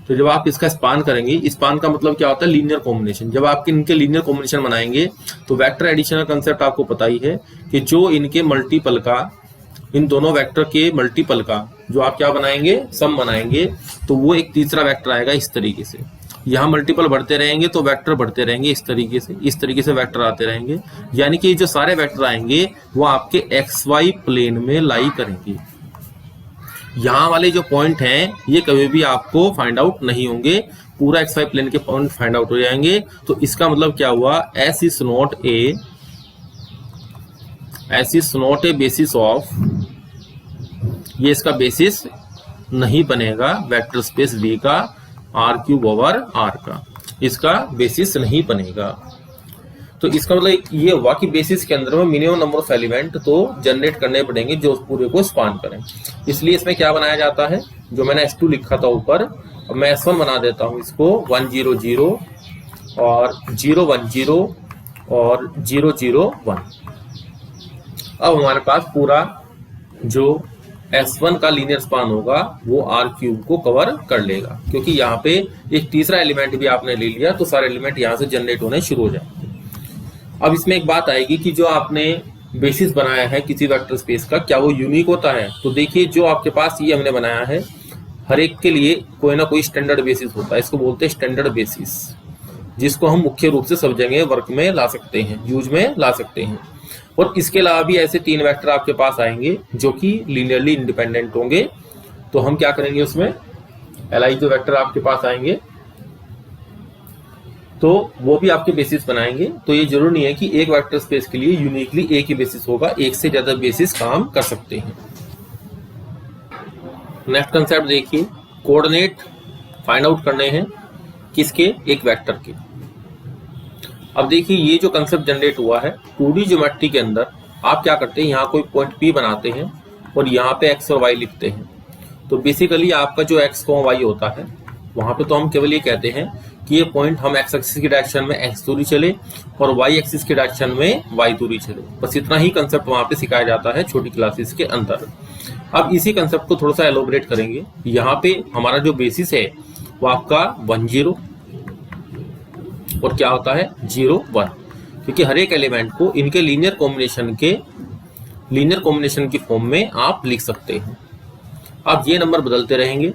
तो जब आप इसका स्पान करेंगे, स्पान का मतलब क्या होता है, लीनियर कॉम्बिनेशन। जब आप इनके लीनियर कॉम्बिनेशन बनाएंगे तो वेक्टर एडिशन का कंसेप्ट आपको पता ही है कि जो इनके मल्टीपल का, इन दोनों वेक्टर के मल्टीपल का जो आप क्या बनाएंगे, सम बनाएंगे, तो वो एक तीसरा वेक्टर आएगा इस तरीके से। यहाँ मल्टीपल बढ़ते रहेंगे तो वेक्टर बढ़ते रहेंगे इस तरीके से वेक्टर आते रहेंगे। यानी कि जो सारे वेक्टर आएंगे वो आपके XY प्लेन में लाई करेंगे। यहाँ वाले जो पॉइंट हैं ये कभी भी आपको फाइंड आउट नहीं होंगे, पूरा XY प्लेन के पॉइंट फाइंड आउट हो जाएंगे। तो इसका मतलब क्या हुआ, S is not a basis of, ये इसका बेसिस नहीं बनेगा वेक्टर स्पेस V का R³/R का, इसका बेसिस नहीं बनेगा। तो इसका मतलब ये हुआ कि बेसिस के अंदर में मिनिमम नंबर ऑफ एलिमेंट तो जनरेट करने पड़ेंगे जो उस पूरे को स्पान करें। इसलिए इसमें क्या बनाया जाता है, जो मैंने S2 लिखा था ऊपर, अब मैं S1 बना देता हूं इसको 1 0 0 और 0 1 0 और 0 0 1। अब हमारे पास पूरा जो S1 का लीनियर स्पान होगा वो R³ को कवर कर लेगा, क्योंकि यहाँ पे एक तीसरा एलिमेंट भी आपने ले लिया तो सारे एलिमेंट यहाँ से जनरेट होने शुरू हो जाएंगे। अब इसमें एक बात आएगी कि जो आपने बेसिस बनाया है किसी वेक्टर स्पेस का, क्या वो यूनिक होता है? तो देखिए, जो आपके पास ये हमने बनाया है, हर एक के लिए कोई ना कोई स्टैंडर्ड बेसिस होता है, इसको बोलते हैं स्टैंडर्ड बेसिस, जिसको हम मुख्य रूप से सब जगह वर्क में ला सकते हैं, यूज में ला सकते हैं। और इसके अलावा भी ऐसे 3 वेक्टर आपके पास आएंगे जो कि लीनियरली इंडिपेंडेंट होंगे। तो हम क्या करेंगे, उसमें Li जो वेक्टर आपके पास आएंगे तो वो भी आपके बेसिस बनाएंगे। तो ये जरूरी नहीं है कि एक वेक्टर स्पेस के लिए यूनिकली एक ही बेसिस होगा, एक से ज्यादा बेसिस काम कर सकते हैं। नेक्स्ट कंसेप्ट देखिए, कोऑर्डिनेट फाइंड आउट करने हैं किसके, एक वेक्टर के। अब देखिए, ये जो कंसेप्ट जनरेट हुआ है 2D ज्योमेट्री के अंदर, आप क्या करते हैं, यहाँ कोई पॉइंट P बनाते हैं और यहाँ पे x और y लिखते हैं। तो बेसिकली आपका जो x, y होता है, वहां पे तो हम केवल ये कहते हैं कि ये पॉइंट हम x एक्सिस की डायरेक्शन में x दूरी चले और y एक्सिस की डायरेक्शन में y दूरी चले। बस इतना ही कंसेप्ट वहां पे सिखाया जाता है छोटी क्लासेस के अंदर। अब इसी कंसेप्ट को थोड़ा सा एलोबरेट करेंगे। यहाँ पे हमारा जो बेसिस है वो आपका 1 0 और क्या होता है 0 1, क्योंकि हर एक एलिमेंट को इनके लीनियर कॉम्बिनेशन की फॉर्म में आप लिख सकते हैं। अब ये नंबर बदलते रहेंगे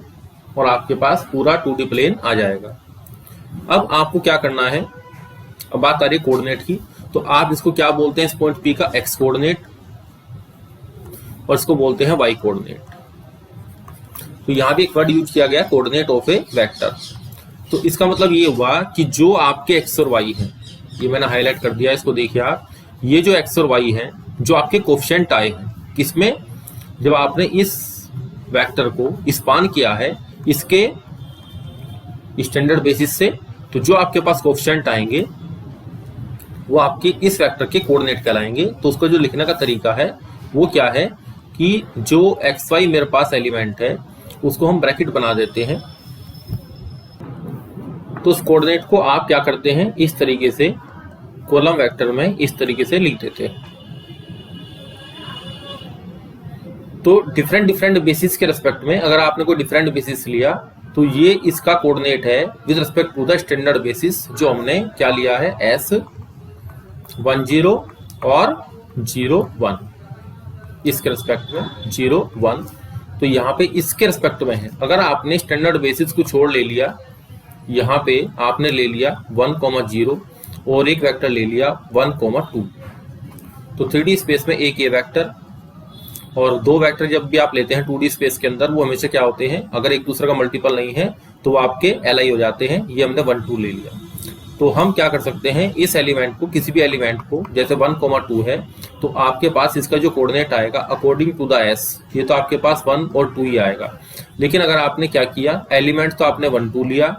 और आपके पास पूरा 2D प्लेन आ जाएगा। अब आपको क्या करना है, अब बात आ रही है कोऑर्डिनेट की, तो आप इसको क्या बोलते हैं, इस पॉइंट P का x कोऑर्डिनेट और इसको बोलते हैं y कोऑर्डिनेट। तो यहां भी एक वर्ड यूज किया गया, कोऑर्डिनेट ऑफ ए वेक्टर। तो इसका मतलब ये हुआ कि जो आपके x और y हैं, ये मैंने हाईलाइट कर दिया, इसको देखिए आप, ये जो x और y हैं जो आपके कोफिशिएंट आए हैं किसमें, जब आपने इस वेक्टर को स्पान किया है इसके स्टैंडर्ड बेसिस से, तो जो आपके पास कोफिशिएंट आएंगे वो आपके इस वेक्टर के कोऑर्डिनेट कहलाएंगे। तो उसका जो लिखने का तरीका है वो क्या है कि जो xy मेरे पास एलिमेंट है उसको हम ब्रैकेट बना देते हैं। तो उस कोऑर्डिनेट को आप क्या करते हैं, इस तरीके से कॉलम वेक्टर में इस तरीके से लिख देते हैं। तो डिफरेंट बेसिस के रेस्पेक्ट में अगर आपने कोई डिफरेंट बेसिस लिया तो ये इसका कोऑर्डिनेट है with respect to the standard basis जो हमने क्या लिया है, S 1 0 और 0 1, इसके रेस्पेक्ट में 0 1। तो यहाँ पे इसके रेस्पेक्ट में है। अगर आपने स्टैंडर्ड बेसिस को छोड़ ले लिया, यहाँ पे आपने ले लिया 1 0 और एक वेक्टर ले लिया 1 2, तो 3D स्पेस में एक ये वेक्टर और 2 वेक्टर जब भी आप लेते हैं 2D स्पेस के अंदर, वो हमेशा क्या होते हैं, अगर एक दूसरे का मल्टीपल नहीं है तो वो आपके Li हो जाते हैं। ये हमने 1 2 ले लिया। तो हम क्या कर सकते हैं, इस एलिमेंट को, किसी भी एलिमेंट को, जैसे 1 2 है तो आपके पास इसका जो कोऑर्डिनेट आएगा अकॉर्डिंग टू द S, ये तो आपके पास 1 और 2 ही आएगा। लेकिन अगर आपने क्या किया, एलिमेंट तो आपने 1 2 लिया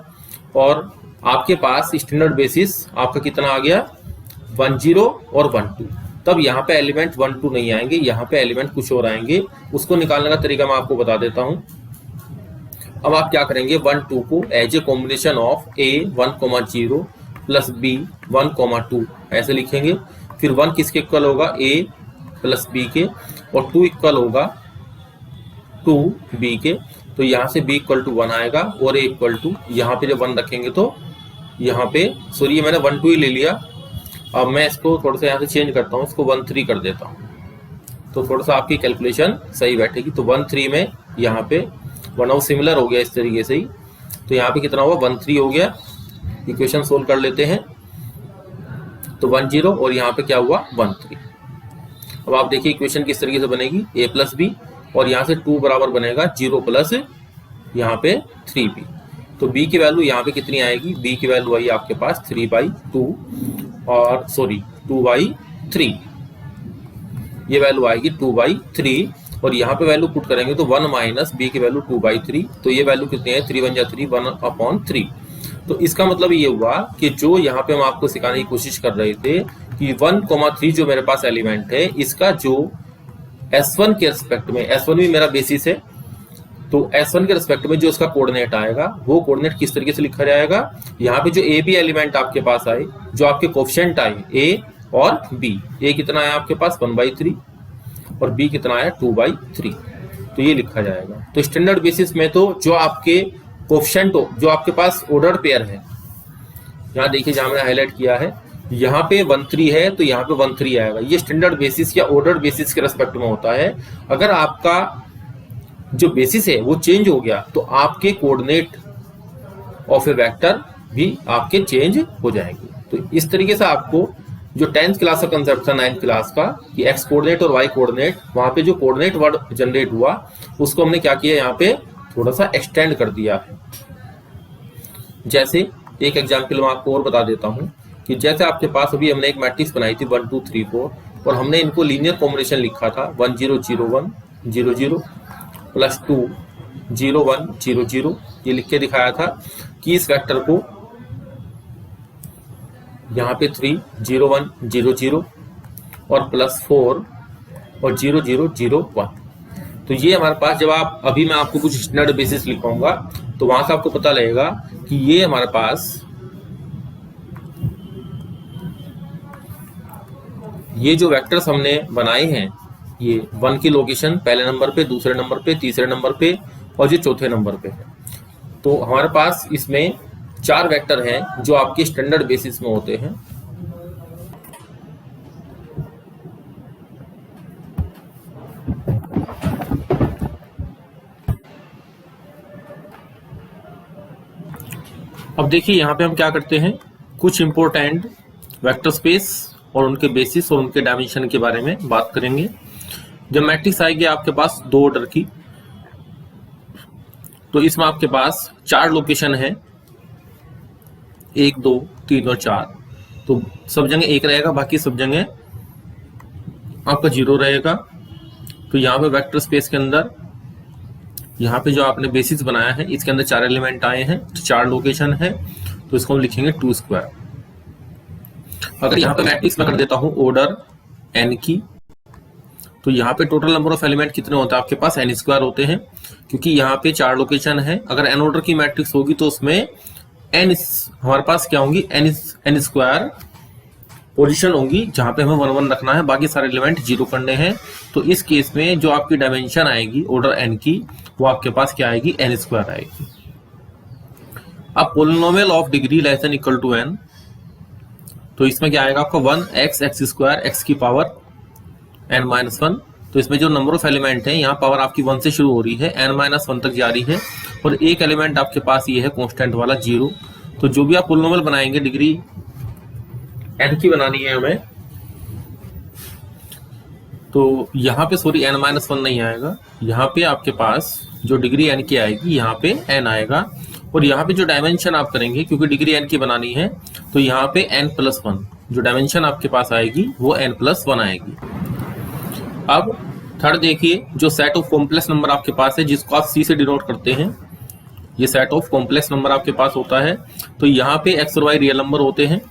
और आपके पास स्टैंडर्ड बेसिस आपका कितना आ गया, 1 0 और 1 2, तब यहाँ पे एलिमेंट 1 2 नहीं आएंगे, यहाँ पे एलिमेंट कुछ और आएंगे। उसको निकालने का तरीका मैं आपको बता देता हूँ। अब आप क्या करेंगे, 1 2 को as a combination of A 1 0 plus B 1 2 ऐसे लिखेंगे। फिर 1 किसके इक्वल होगा, A प्लस B के, और 2 इक्वल होगा 2 B के। तो यहाँ से B इक्वल टू 1 आएगा और A इक्वल टू, यहाँ पे जब 1 रखेंगे तो यहाँ पे, सॉरी मैंने 1 2 ही ले लिया। अब मैं इसको थोड़ा सा यहाँ से चेंज करता हूँ, इसको 1 3 कर देता हूँ, तो थोड़ा सा आपकी कैलकुलेशन सही बैठेगी। तो 1 3 में यहाँ पे 1 और सिमिलर हो गया इस तरीके से ही। तो यहाँ पे कितना हुआ, 1 3 हो गया। इक्वेशन सोल्व कर लेते हैं। तो 1 0 और यहाँ पे क्या हुआ, 1 3। अब आप देखिए इक्वेशन किस तरीके से बनेगी, A प्लस B और यहाँ से 2 बराबर बनेगा 0 प्लस यहाँ पे 3B। तो b की वैल्यू यहाँ पे कितनी आएगी, b की वैल्यू आई आपके पास 3/2 और सॉरी 2/3, ये वैल्यू आएगी 2/3 और यहाँ पे वैल्यू पुट करेंगे तो 1 माइनस b की वैल्यू 2/3, तो ये वैल्यू कितनी है 3 × 3 1/3। तो इसका मतलब ये हुआ कि जो यहाँ पे हम आपको सिखाने की कोशिश कर रहे थे कि 1,3 जो मेरे पास एलिमेंट है, इसका जो S1 के रिस्पेक्ट में, S1 भी मेरा बेसिस है, तो S1 के रिस्पेक्ट में जो इसका कोऑर्डिनेट आएगा वो कोऑर्डिनेट किस तरीके से लिखा जाएगा, यहाँ पे जो ए बी एलिमेंट आपके पास आए, जो आपके कोएफिशिएंट आए ए और बी, ए कितना आया आपके पास 1/3 और बी कितना आया 2/3, तो ये लिखा जाएगा। तो स्टैंडर्ड बेसिस में तो जो आपके कोएफिशिएंट जो आपके पास ऑर्डर पेयर है, यहाँ देखिए जहां मैंने हाईलाइट किया है, यहाँ पे 1,3 है तो यहाँ पे 1,3 आएगा। ये स्टैंडर्ड बेसिस या ऑर्डर बेसिस के रेस्पेक्ट में होता है। अगर आपका जो बेसिस है वो चेंज हो गया तो आपके कोऑर्डिनेट ऑफ ए वेक्टर भी आपके चेंज हो जाएंगे। तो इस तरीके से आपको जो 10th क्लास का कंसेप्ट था 9th क्लास का कि एक्स कोऑर्डिनेट और वाई कोऑर्डिनेट, वहां पे जो कोऑर्डिनेट वर्ड जनरेट हुआ उसको हमने क्या किया, यहाँ पे थोड़ा सा एक्सटेंड कर दिया है। जैसे एक एग्जाम्पल मैं आपको और बता देता हूं कि जैसे आपके पास अभी हमने एक मैट्रिक्स बनाई थी 1 2 3 4 और हमने इनको लीनियर कॉम्बिनेशन लिखा था 1 0 0 1 0 0 प्लस 2 0 1 0 0, ये लिख के दिखाया था कि इस वेक्टर को यहाँ पे 3 0 1 0 0 और प्लस 4 और 0 0 0 1। तो ये हमारे पास, जब आप अभी मैं आपको कुछ स्टैंडर्ड बेसिस लिखवाऊंगा तो वहां से आपको पता लगेगा कि ये हमारे पास ये जो वेक्टर्स हमने बनाए हैं, ये 1 की लोकेशन पहले नंबर पे, दूसरे नंबर पे, तीसरे नंबर पे और ये चौथे नंबर पे है। तो हमारे पास इसमें 4 वेक्टर हैं जो आपके स्टैंडर्ड बेसिस में होते हैं। अब देखिए यहाँ पे हम क्या करते हैं, कुछ इंपॉर्टेंट वेक्टर स्पेस और उनके बेसिस और उनके डायमेंशन के बारे में बात करेंगे। जब मैट्रिक्स आएगी आपके पास 2 ऑर्डर की, तो इसमें आपके पास 4 लोकेशन है, 1 2 3 और 4। तो सब जगह 1 रहेगा, बाकी सब जगह आपका 0 रहेगा। तो यहाँ पे वेक्टर स्पेस के अंदर यहाँ पे जो आपने बेसिस बनाया है इसके अंदर 4 एलिमेंट आए हैं, तो 4 लोकेशन है, तो इसको हम लिखेंगे 2²। अगर यहाँ पे मैट्रिक्स में कर देता हूं ऑर्डर n की, तो यहाँ पे टोटल नंबर ऑफ एलिमेंट कितने होते हैं आपके पास, n² होते हैं, क्योंकि यहाँ पे 4 लोकेशन है। अगर n ऑर्डर की मैट्रिक्स होगी तो उसमें n हमारे पास क्या होंगी, n² पोजीशन होंगी जहां पे हमें 1 1 रखना है, बाकी सारे एलिमेंट 0 करने हैं। तो इस केस में जो आपकी डायमेंशन आएगी ऑर्डर n की, वो आपके पास क्या आएगी, n² आएगी। अब polynomial of degree less than equal to n, तो इसमें क्या आएगा आपका 1x x² x की पावर n-1। तो इसमें जो नंबर ऑफ एलिमेंट है, यहाँ पावर आपकी 1 से शुरू हो रही है, n-1 तक जा रही है, और एक एलिमेंट आपके पास ये है कांस्टेंट वाला 0। तो जो भी आप पोलिनोमियल बनाएंगे, डिग्री n की बनानी है हमें, तो यहाँ पे सॉरी n-1 नहीं आएगा, यहाँ पे आपके पास जो डिग्री n की आएगी यहाँ पे n आएगा, और यहाँ पे जो डायमेंशन आप करेंगे, क्योंकि डिग्री n की बनानी है, तो यहाँ पे n+1 जो डायमेंशन आपके पास आएगी वो n+1 आएगी। अब थर्ड देखिए, जो सेट ऑफ कॉम्प्लेक्स नंबर आपके पास है जिसको आप c से डिनोट करते हैं, ये सेट ऑफ कॉम्प्लेक्स नंबर आपके पास होता है। तो यहाँ पे x और y रियल नंबर होते हैं।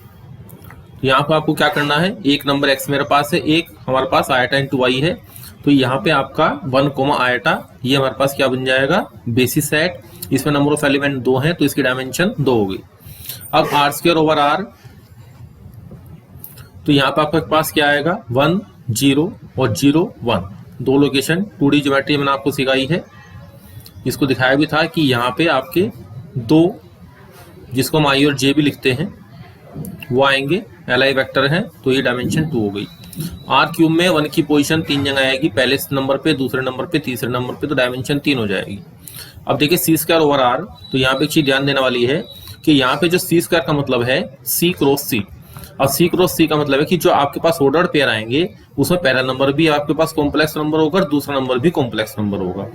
यहाँ पे आपको क्या करना है, एक नंबर x मेरे पास है, एक हमारे पास आयटा इंटू y है, तो यहाँ पे आपका 1 आयटा, ये हमारे पास क्या बन जाएगा, बेसिस सेट। इसमें नंबर ऑफ एलिमेंट 2 हैं, तो इसकी डायमेंशन 2 हो गई। अब r²/r, तो यहाँ पे आपके पास क्या आएगा, 1 0 और 0 1, 2 लोकेशन 2D ज्योमेट्री मैंने आपको सिखाई है, इसको दिखाया भी था कि यहाँ पे आपके 2, जिसको हम i और j भी लिखते हैं, वो आएंगे, li वेक्टर है, तो ये डायमेंशन 2 हो गई। r³ में 1 की पोजीशन 3 जगह आएगी, पहले नंबर पे, दूसरे नंबर पे, तीसरे नंबर पे, तो डायमेंशन 3 हो जाएगी। अब देखिए c²/r, तो यहाँ पे एक चीज ध्यान देने वाली है कि यहाँ पे जो c² का मतलब है c × c, अब सी क्रॉस सी का मतलब है कि जो आपके पास ऑर्डर्ड पेयर आएंगे उसमें पहला नंबर भी आपके पास कॉम्प्लेक्स नंबर होगा, दूसरा नंबर भी कॉम्प्लेक्स नंबर होगा।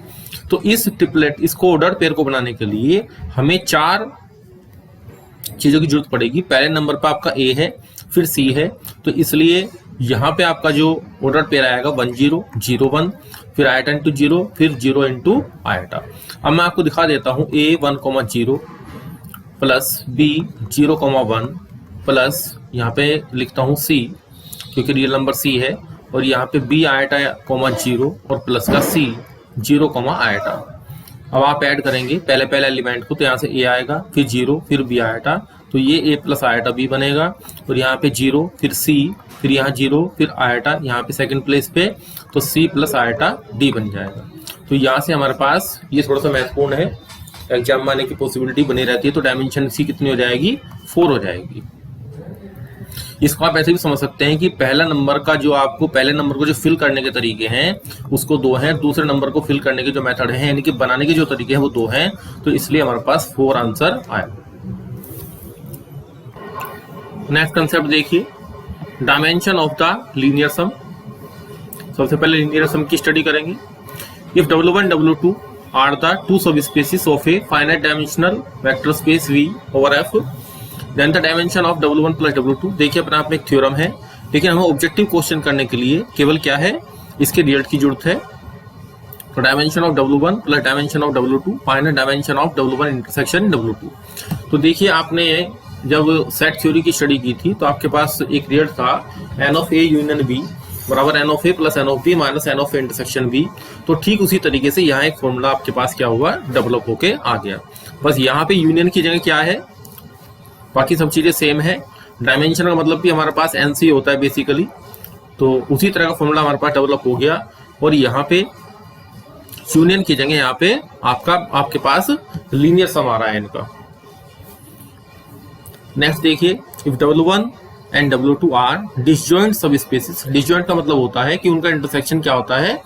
तो इस ट्रिपलेट, इसको ऑर्डर्ड पेयर को बनाने के लिए हमें 4 चीजों की जरूरत पड़ेगी। पहले नंबर पर आपका ए है, फिर सी है, तो इसलिए यहाँ पे आपका जो ऑर्डर पेयर आएगा 1 0 0 1, फिर आयटा इंटू 0, फिर 0 इंटू आयटा। अब मैं आपको दिखा देता हूँ a 1 0 प्लस b 0 1 प्लस यहाँ पे लिखता हूँ c क्योंकि रियल नंबर c है, और यहाँ पे b आयटा 0 और प्लस का c 0 आयटा। अब आप ऐड करेंगे पहले एलिमेंट को, तो यहाँ से a आएगा, फिर 0, फिर b आयटा, तो ये a प्लस आयटा b बनेगा, और यहाँ पे 0, फिर c, फिर यहाँ 0, फिर आयटा यहाँ पे सेकंड प्लेस पे, तो c प्लस आयटा d बन जाएगा। तो यहाँ से हमारे पास ये थोड़ा सा महत्वपूर्ण है, एग्जाम में आने की पॉसिबिलिटी बनी रहती है। तो डायमेंशन c कितनी हो जाएगी? 4 हो जाएगी। इसको आप ऐसे भी समझ सकते हैं कि पहला नंबर का जो आपको, पहले नंबर को जो फिल करने के तरीके हैं उसको 2 हैं, दूसरे नंबर को फिल करने के जो मेथड है यानी कि बनाने के जो तरीके हैं वो 2 हैं, तो इसलिए हमारे पास 4 आंसर आया। नेक्स्ट कंसेप्ट देखिए, डायमेंशन ऑफ द लीनियर सम। सबसे पहले लीनियर सम की स्टडी करेंगे। If W1 W2 are the 2 subspaces of a finite dimensional vector space V over F, then the dimension of W1 plus W2। देखिए अपने आप में एक थ्योरम है, लेकिन हमें ऑब्जेक्टिव क्वेश्चन करने के लिए केवल क्या है, इसके रिजल्ट की जरूरत है। तो dimension of W1 plus dimension of W2, final dimension of W1 intersection W2। तो देखिए आपने जब सेट थ्योरी की स्टडी की थी तो आपके पास एक रिजल्ट था N of A union B बराबर N of A plus N of B minus N of A intersection B। तो ठीक उसी तरीके से यहाँ एक फॉर्मूला आपके पास क्या हुआ, डेवलप होके आ गया। बस यहाँ पे यूनियन की जगह क्या है, बाकी सब चीजें सेम है। डायमेंशन का मतलब भी हमारे पास NC होता है बेसिकली, तो उसी तरह का फॉर्मूला हमारे पास डेवलप हो गया। और यहाँ पे यूनियन की जगह यहाँ पे आपके पास लीनियर सम आ रहा है इनका। नेक्स्ट देखिए, if W1 and W2 are disjoint subspaces. Disjoint का मतलब होता है कि उनका इंटरसेक्शन क्या होता है,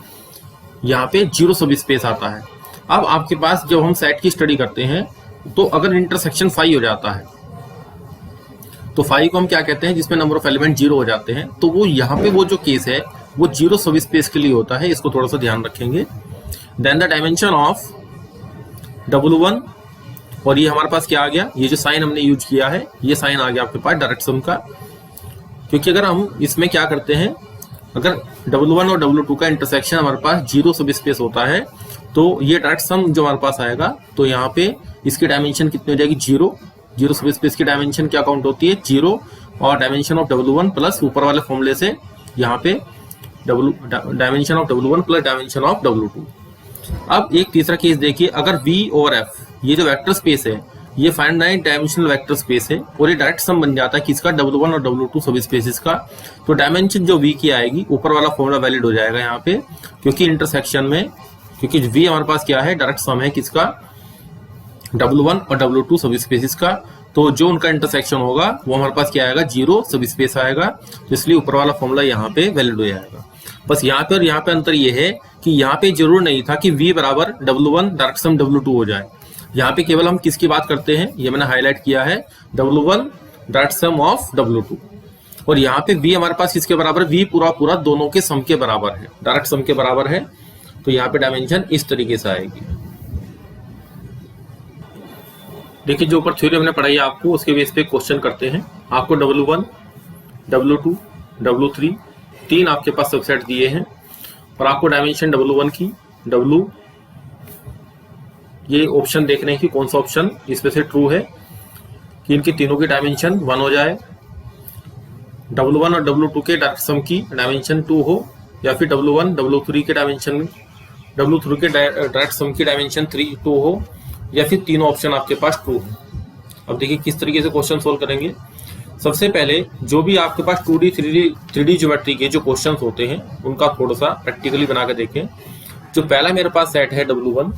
यहाँ पे 0 सब स्पेस आता है। अब आपके पास जब हम सेट की स्टडी करते हैं तो अगर इंटरसेक्शन 5 हो जाता है तो 5 को हम क्या कहते हैं, जिसमें नंबर ऑफ एलिमेंट 0 हो जाते हैं, तो वो यहाँ पे वो जो केस है वो 0 सब स्पेस के लिए होता है। इसको थोड़ा सा ध्यान रखेंगे। Then the dimension of W1, और ये हमारे पास क्या आ गया, ये जो साइन हमने यूज किया है ये साइन आ गया आपके पास डायरेक्ट सम का, क्योंकि अगर हम इसमें क्या करते हैं, अगर W1 और W2 का इंटरसेक्शन हमारे पास 0 सब स्पेस होता है तो ये डायरेक्ट सम जो हमारे पास आएगा, तो यहाँ पे इसकी डायमेंशन कितनी हो जाएगी, 0 सब स्पेस की डायमेंशन क्या काउंट होती है, 0, और डायमेंशन ऑफ W1 प्लस ऊपर वाले फॉर्मूले से यहाँ पे dimension of W1 plus dimension of W2। अब एक तीसरा केस देखिए, अगर V ओवर F ये जो वेक्टर स्पेस है ये फाइनाइट डायमेंशनल वेक्टर स्पेस है और ये डायरेक्ट सम बन जाता है किसका, W1 और W2 सब स्पेसिस का, तो डायमेंशन जो V की आएगी ऊपर वाला फॉर्मूला वैलिड हो जाएगा यहाँ पे, क्योंकि इंटरसेक्शन में, क्योंकि V हमारे पास क्या है, डायरेक्ट सम है किसका, W1 और W2 सब स्पेसिस का, तो जो उनका इंटरसेक्शन होगा वो हमारे पास क्या आएगा, 0 सब स्पेस आएगा, तो इसलिए ऊपर वाला फॉर्मूला यहाँ पे वैलिड हो जाएगा। बस यहाँ पे और यहाँ पे अंतर ये है कि यहाँ पे जरूर नहीं था कि V बराबर W1 डायरेक्ट सम W2 हो जाए। यहाँ पे केवल हम किसकी बात करते हैं, ये मैंने हाईलाइट किया है, W1 direct sum of W2, और यहाँ पे V हमारे पास किसके बराबर, V पूरा दोनों के सम के बराबर है, डायरेक्ट सम के बराबर है, तो यहाँ पे डायमेंशन इस तरीके से आएगी। देखिए जो ऊपर थ्योरी हमने पढ़ाई आपको उसके बेस पे क्वेश्चन करते हैं। आपको W1, W2, W3 तीन आपके पास सबसेट दिए हैं और आपको डायमेंशन W1 की, W ये ऑप्शन देखने की कौन सा ऑप्शन इसमें से ट्रू है कि इनकी तीनों की डायमेंशन 1 हो जाए, W1 और W2 के डायरेक्ट सम की डायमेंशन 2 हो, या फिर W1 W3 के W3 के डायरेक्ट सम की डायमेंशन 2 हो, या फिर तीनों ऑप्शन आपके पास ट्रू है। अब देखिए किस तरीके से क्वेश्चन सोल्व करेंगे। सबसे पहले जो भी आपके पास 2D 3D ज्योमेट्री के जो क्वेश्चन होते हैं उनका थोड़ा सा प्रैक्टिकली बना के देखें। जो पहला मेरे पास सेट है W1,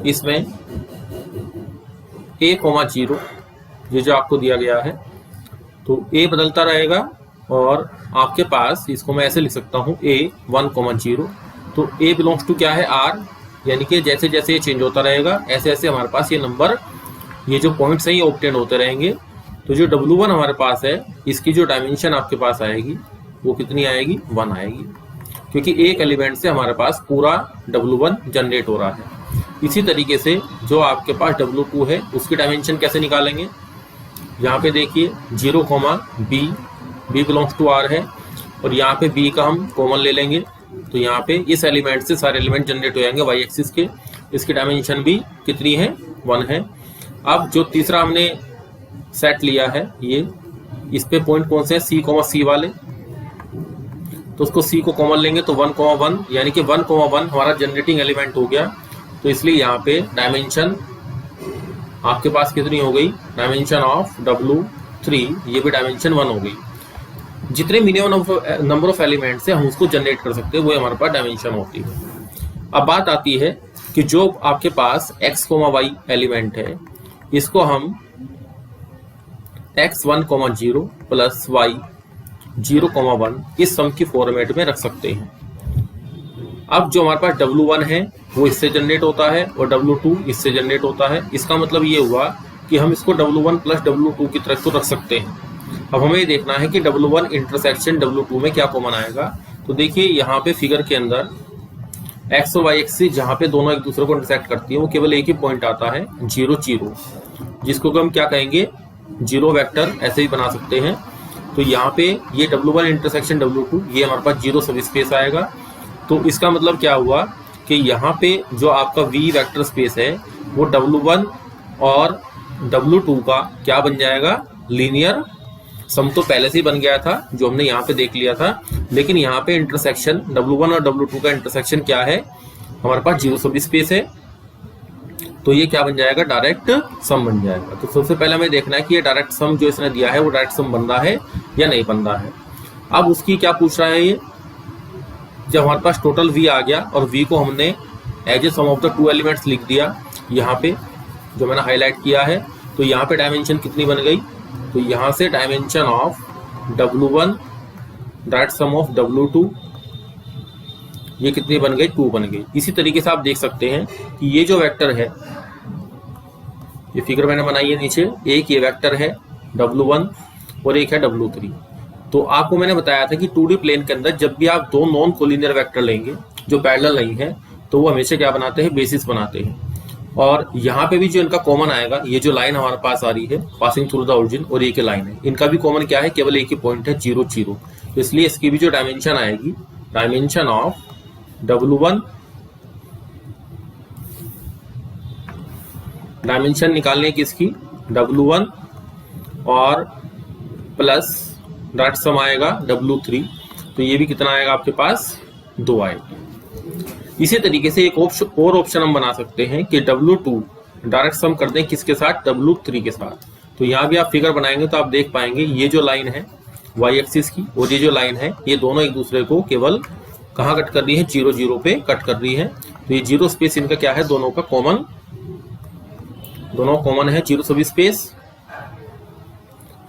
इसमें A, 0 ये जो आपको दिया गया है, तो A बदलता रहेगा और आपके पास इसको मैं ऐसे लिख सकता हूँ A 1, 0, तो A बिलोंग्स टू क्या है, R, यानी कि जैसे जैसे ये चेंज होता रहेगा ऐसे ऐसे हमारे पास ये नंबर, ये जो पॉइंट्स हैं ये ऑब्टेन होते रहेंगे। तो जो W1 हमारे पास है, इसकी जो डायमेंशन आपके पास आएगी वो कितनी आएगी, 1 आएगी, क्योंकि एक एलिमेंट से हमारे पास पूरा W1 जनरेट हो रहा है। इसी तरीके से जो आपके पास W2 है उसकी डायमेंशन कैसे निकालेंगे, यहाँ पे देखिए 0, B बिलोंग्स टू R है, और यहाँ पे B का हम कॉमन ले लेंगे, तो यहाँ पे इस एलिमेंट से सारे एलिमेंट जनरेट हो जाएंगे वाई एक्सिस के। इसकी डायमेंशन भी कितनी है, 1 है। अब जो तीसरा हमने सेट लिया है, ये इस पे पॉइंट कौन से हैं, C, वाले, तो उसको C को कॉमन लेंगे तो 1, 1, यानी कि 1, 1 हमारा जनरेटिंग एलिमेंट हो गया। तो इसलिए यहाँ पे डायमेंशन आपके पास कितनी हो गई, डायमेंशन ऑफ W3, ये भी डायमेंशन 1 हो गई। जितने मिनिमम नंबर ऑफ एलिमेंट्स है हम उसको जनरेट कर सकते हैं, वो हमारे पास डायमेंशन होती है। अब बात आती है कि जो आपके पास x, y एलिमेंट है, इसको हम x1, 0 प्लस y 0, 1 इस सम की फॉर्मेट में रख सकते हैं। अब जो हमारे पास W1 है वो इससे जनरेट होता है और W2 इससे जनरेट होता है। इसका मतलब ये हुआ कि हम इसको W1 प्लस W2 की तरफ तो रख सकते हैं। अब हमें देखना है कि W1 इंटरसेक्शन W2 में क्या कॉमन आएगा। तो देखिए यहाँ पे फिगर के अंदर x और y एक्सिस जहाँ पे दोनों एक दूसरे को इंटरसेक्ट करती है वो केवल एक ही पॉइंट आता है 0, 0, जिसको हम क्या कहेंगे, 0 वेक्टर ऐसे ही बना सकते हैं। तो यहाँ पे ये W1 इंटरसेक्शन W2, ये हमारे पास 0 सब स्पेस आएगा। तो इसका मतलब क्या हुआ कि यहाँ पे जो आपका V वेक्टर स्पेस है वो W1 और W2 का क्या बन जाएगा, लीनियर सम। तो पहले से ही बन गया था जो हमने यहाँ पे देख लिया था, लेकिन यहाँ पे इंटरसेक्शन W1 और W2 का इंटरसेक्शन क्या है, हमारे पास 0 सब स्पेस है, तो ये क्या बन जाएगा, डायरेक्ट सम बन जाएगा। तो सबसे पहले हमें देखना है कि ये डायरेक्ट सम जो इसने दिया है वो डायरेक्ट सम बन रहा है या नहीं बन रहा है। अब उसकी क्या पूछ रहा है ये, जब हमारे पास टोटल V आ गया और V को हमने as a sum of the 2 elements लिख दिया यहाँ पे जो मैंने हाईलाइट किया है, तो यहाँ पे डायमेंशन कितनी बन गई, तो यहाँ से dimension of W1 direct sum of W2 ये कितनी बन गई, 2 बन गई। इसी तरीके से आप देख सकते हैं कि ये जो वेक्टर है, ये फिगर मैंने बनाई है नीचे, एक ये वेक्टर है W1 और एक है W3। तो आपको मैंने बताया था कि 2D प्लेन के अंदर जब भी आप 2 नॉन कोलिनियर वेक्टर लेंगे जो पैरेलल नहीं है, तो वो हमेशा क्या बनाते हैं, बेसिस बनाते हैं। और यहाँ पे भी जो इनका कॉमन आएगा, ये जो लाइन हमारे पास आ रही है पासिंग थ्रू द ओरिजिन और ये की लाइन है, इनका भी कॉमन क्या है, केवल एक ही पॉइंट है 0, 0। तो इसलिए इसकी भी जो डायमेंशन आएगी, डायमेंशन ऑफ W1, डायमेंशन निकालने की इसकी W1 और प्लस डायरेक्ट सम आएगा W3, तो ये भी कितना आएगा आपके पास, 2 आएगा। इसी तरीके से एक और ऑप्शन हम बना सकते हैं कि W2 डायरेक्ट सम कर दें किसके साथ, W3 के साथ। तो यहाँ भी आप फिगर बनाएंगे तो आप देख पाएंगे ये जो लाइन है y एक्सिस की और ये जो लाइन है, ये दोनों एक दूसरे को केवल कहाँ कट कर रही है, 0, 0 पे कट कर रही है। तो ये 0 स्पेस इनका क्या है, दोनों का कॉमन, दोनों कॉमन है 0 सब स्पेस।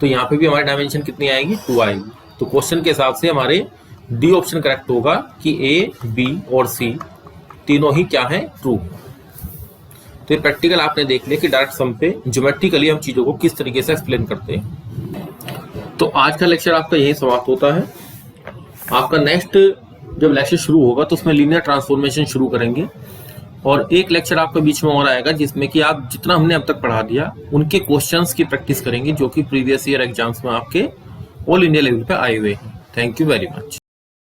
तो यहाँ पे भी हमारी डायमेंशन कितनी आएगी, 2 आएगी। तो क्वेश्चन के हिसाब से हमारे डी ऑप्शन करेक्ट होगा कि A, B और C तीनों ही क्या है, ट्रू। तो ये प्रैक्टिकल आपने देख लिया कि डायरेक्ट सम पे ज्योमेट्रिकली हम चीजों को किस तरीके से एक्सप्लेन करते हैं। तो आज का लेक्चर आपका यही समाप्त होता है। आपका नेक्स्ट जब लेक्चर शुरू होगा तो उसमें लीनियर ट्रांसफॉर्मेशन शुरू करेंगे, और एक लेक्चर आपका बीच में और आएगा जिसमें कि आप जितना हमने अब तक पढ़ा दिया उनके क्वेश्चंस की प्रैक्टिस करेंगे जो कि प्रीवियस ईयर एग्जाम्स में आपके ऑल इंडिया लेवल पे आए हुए हैं। Thank you very much.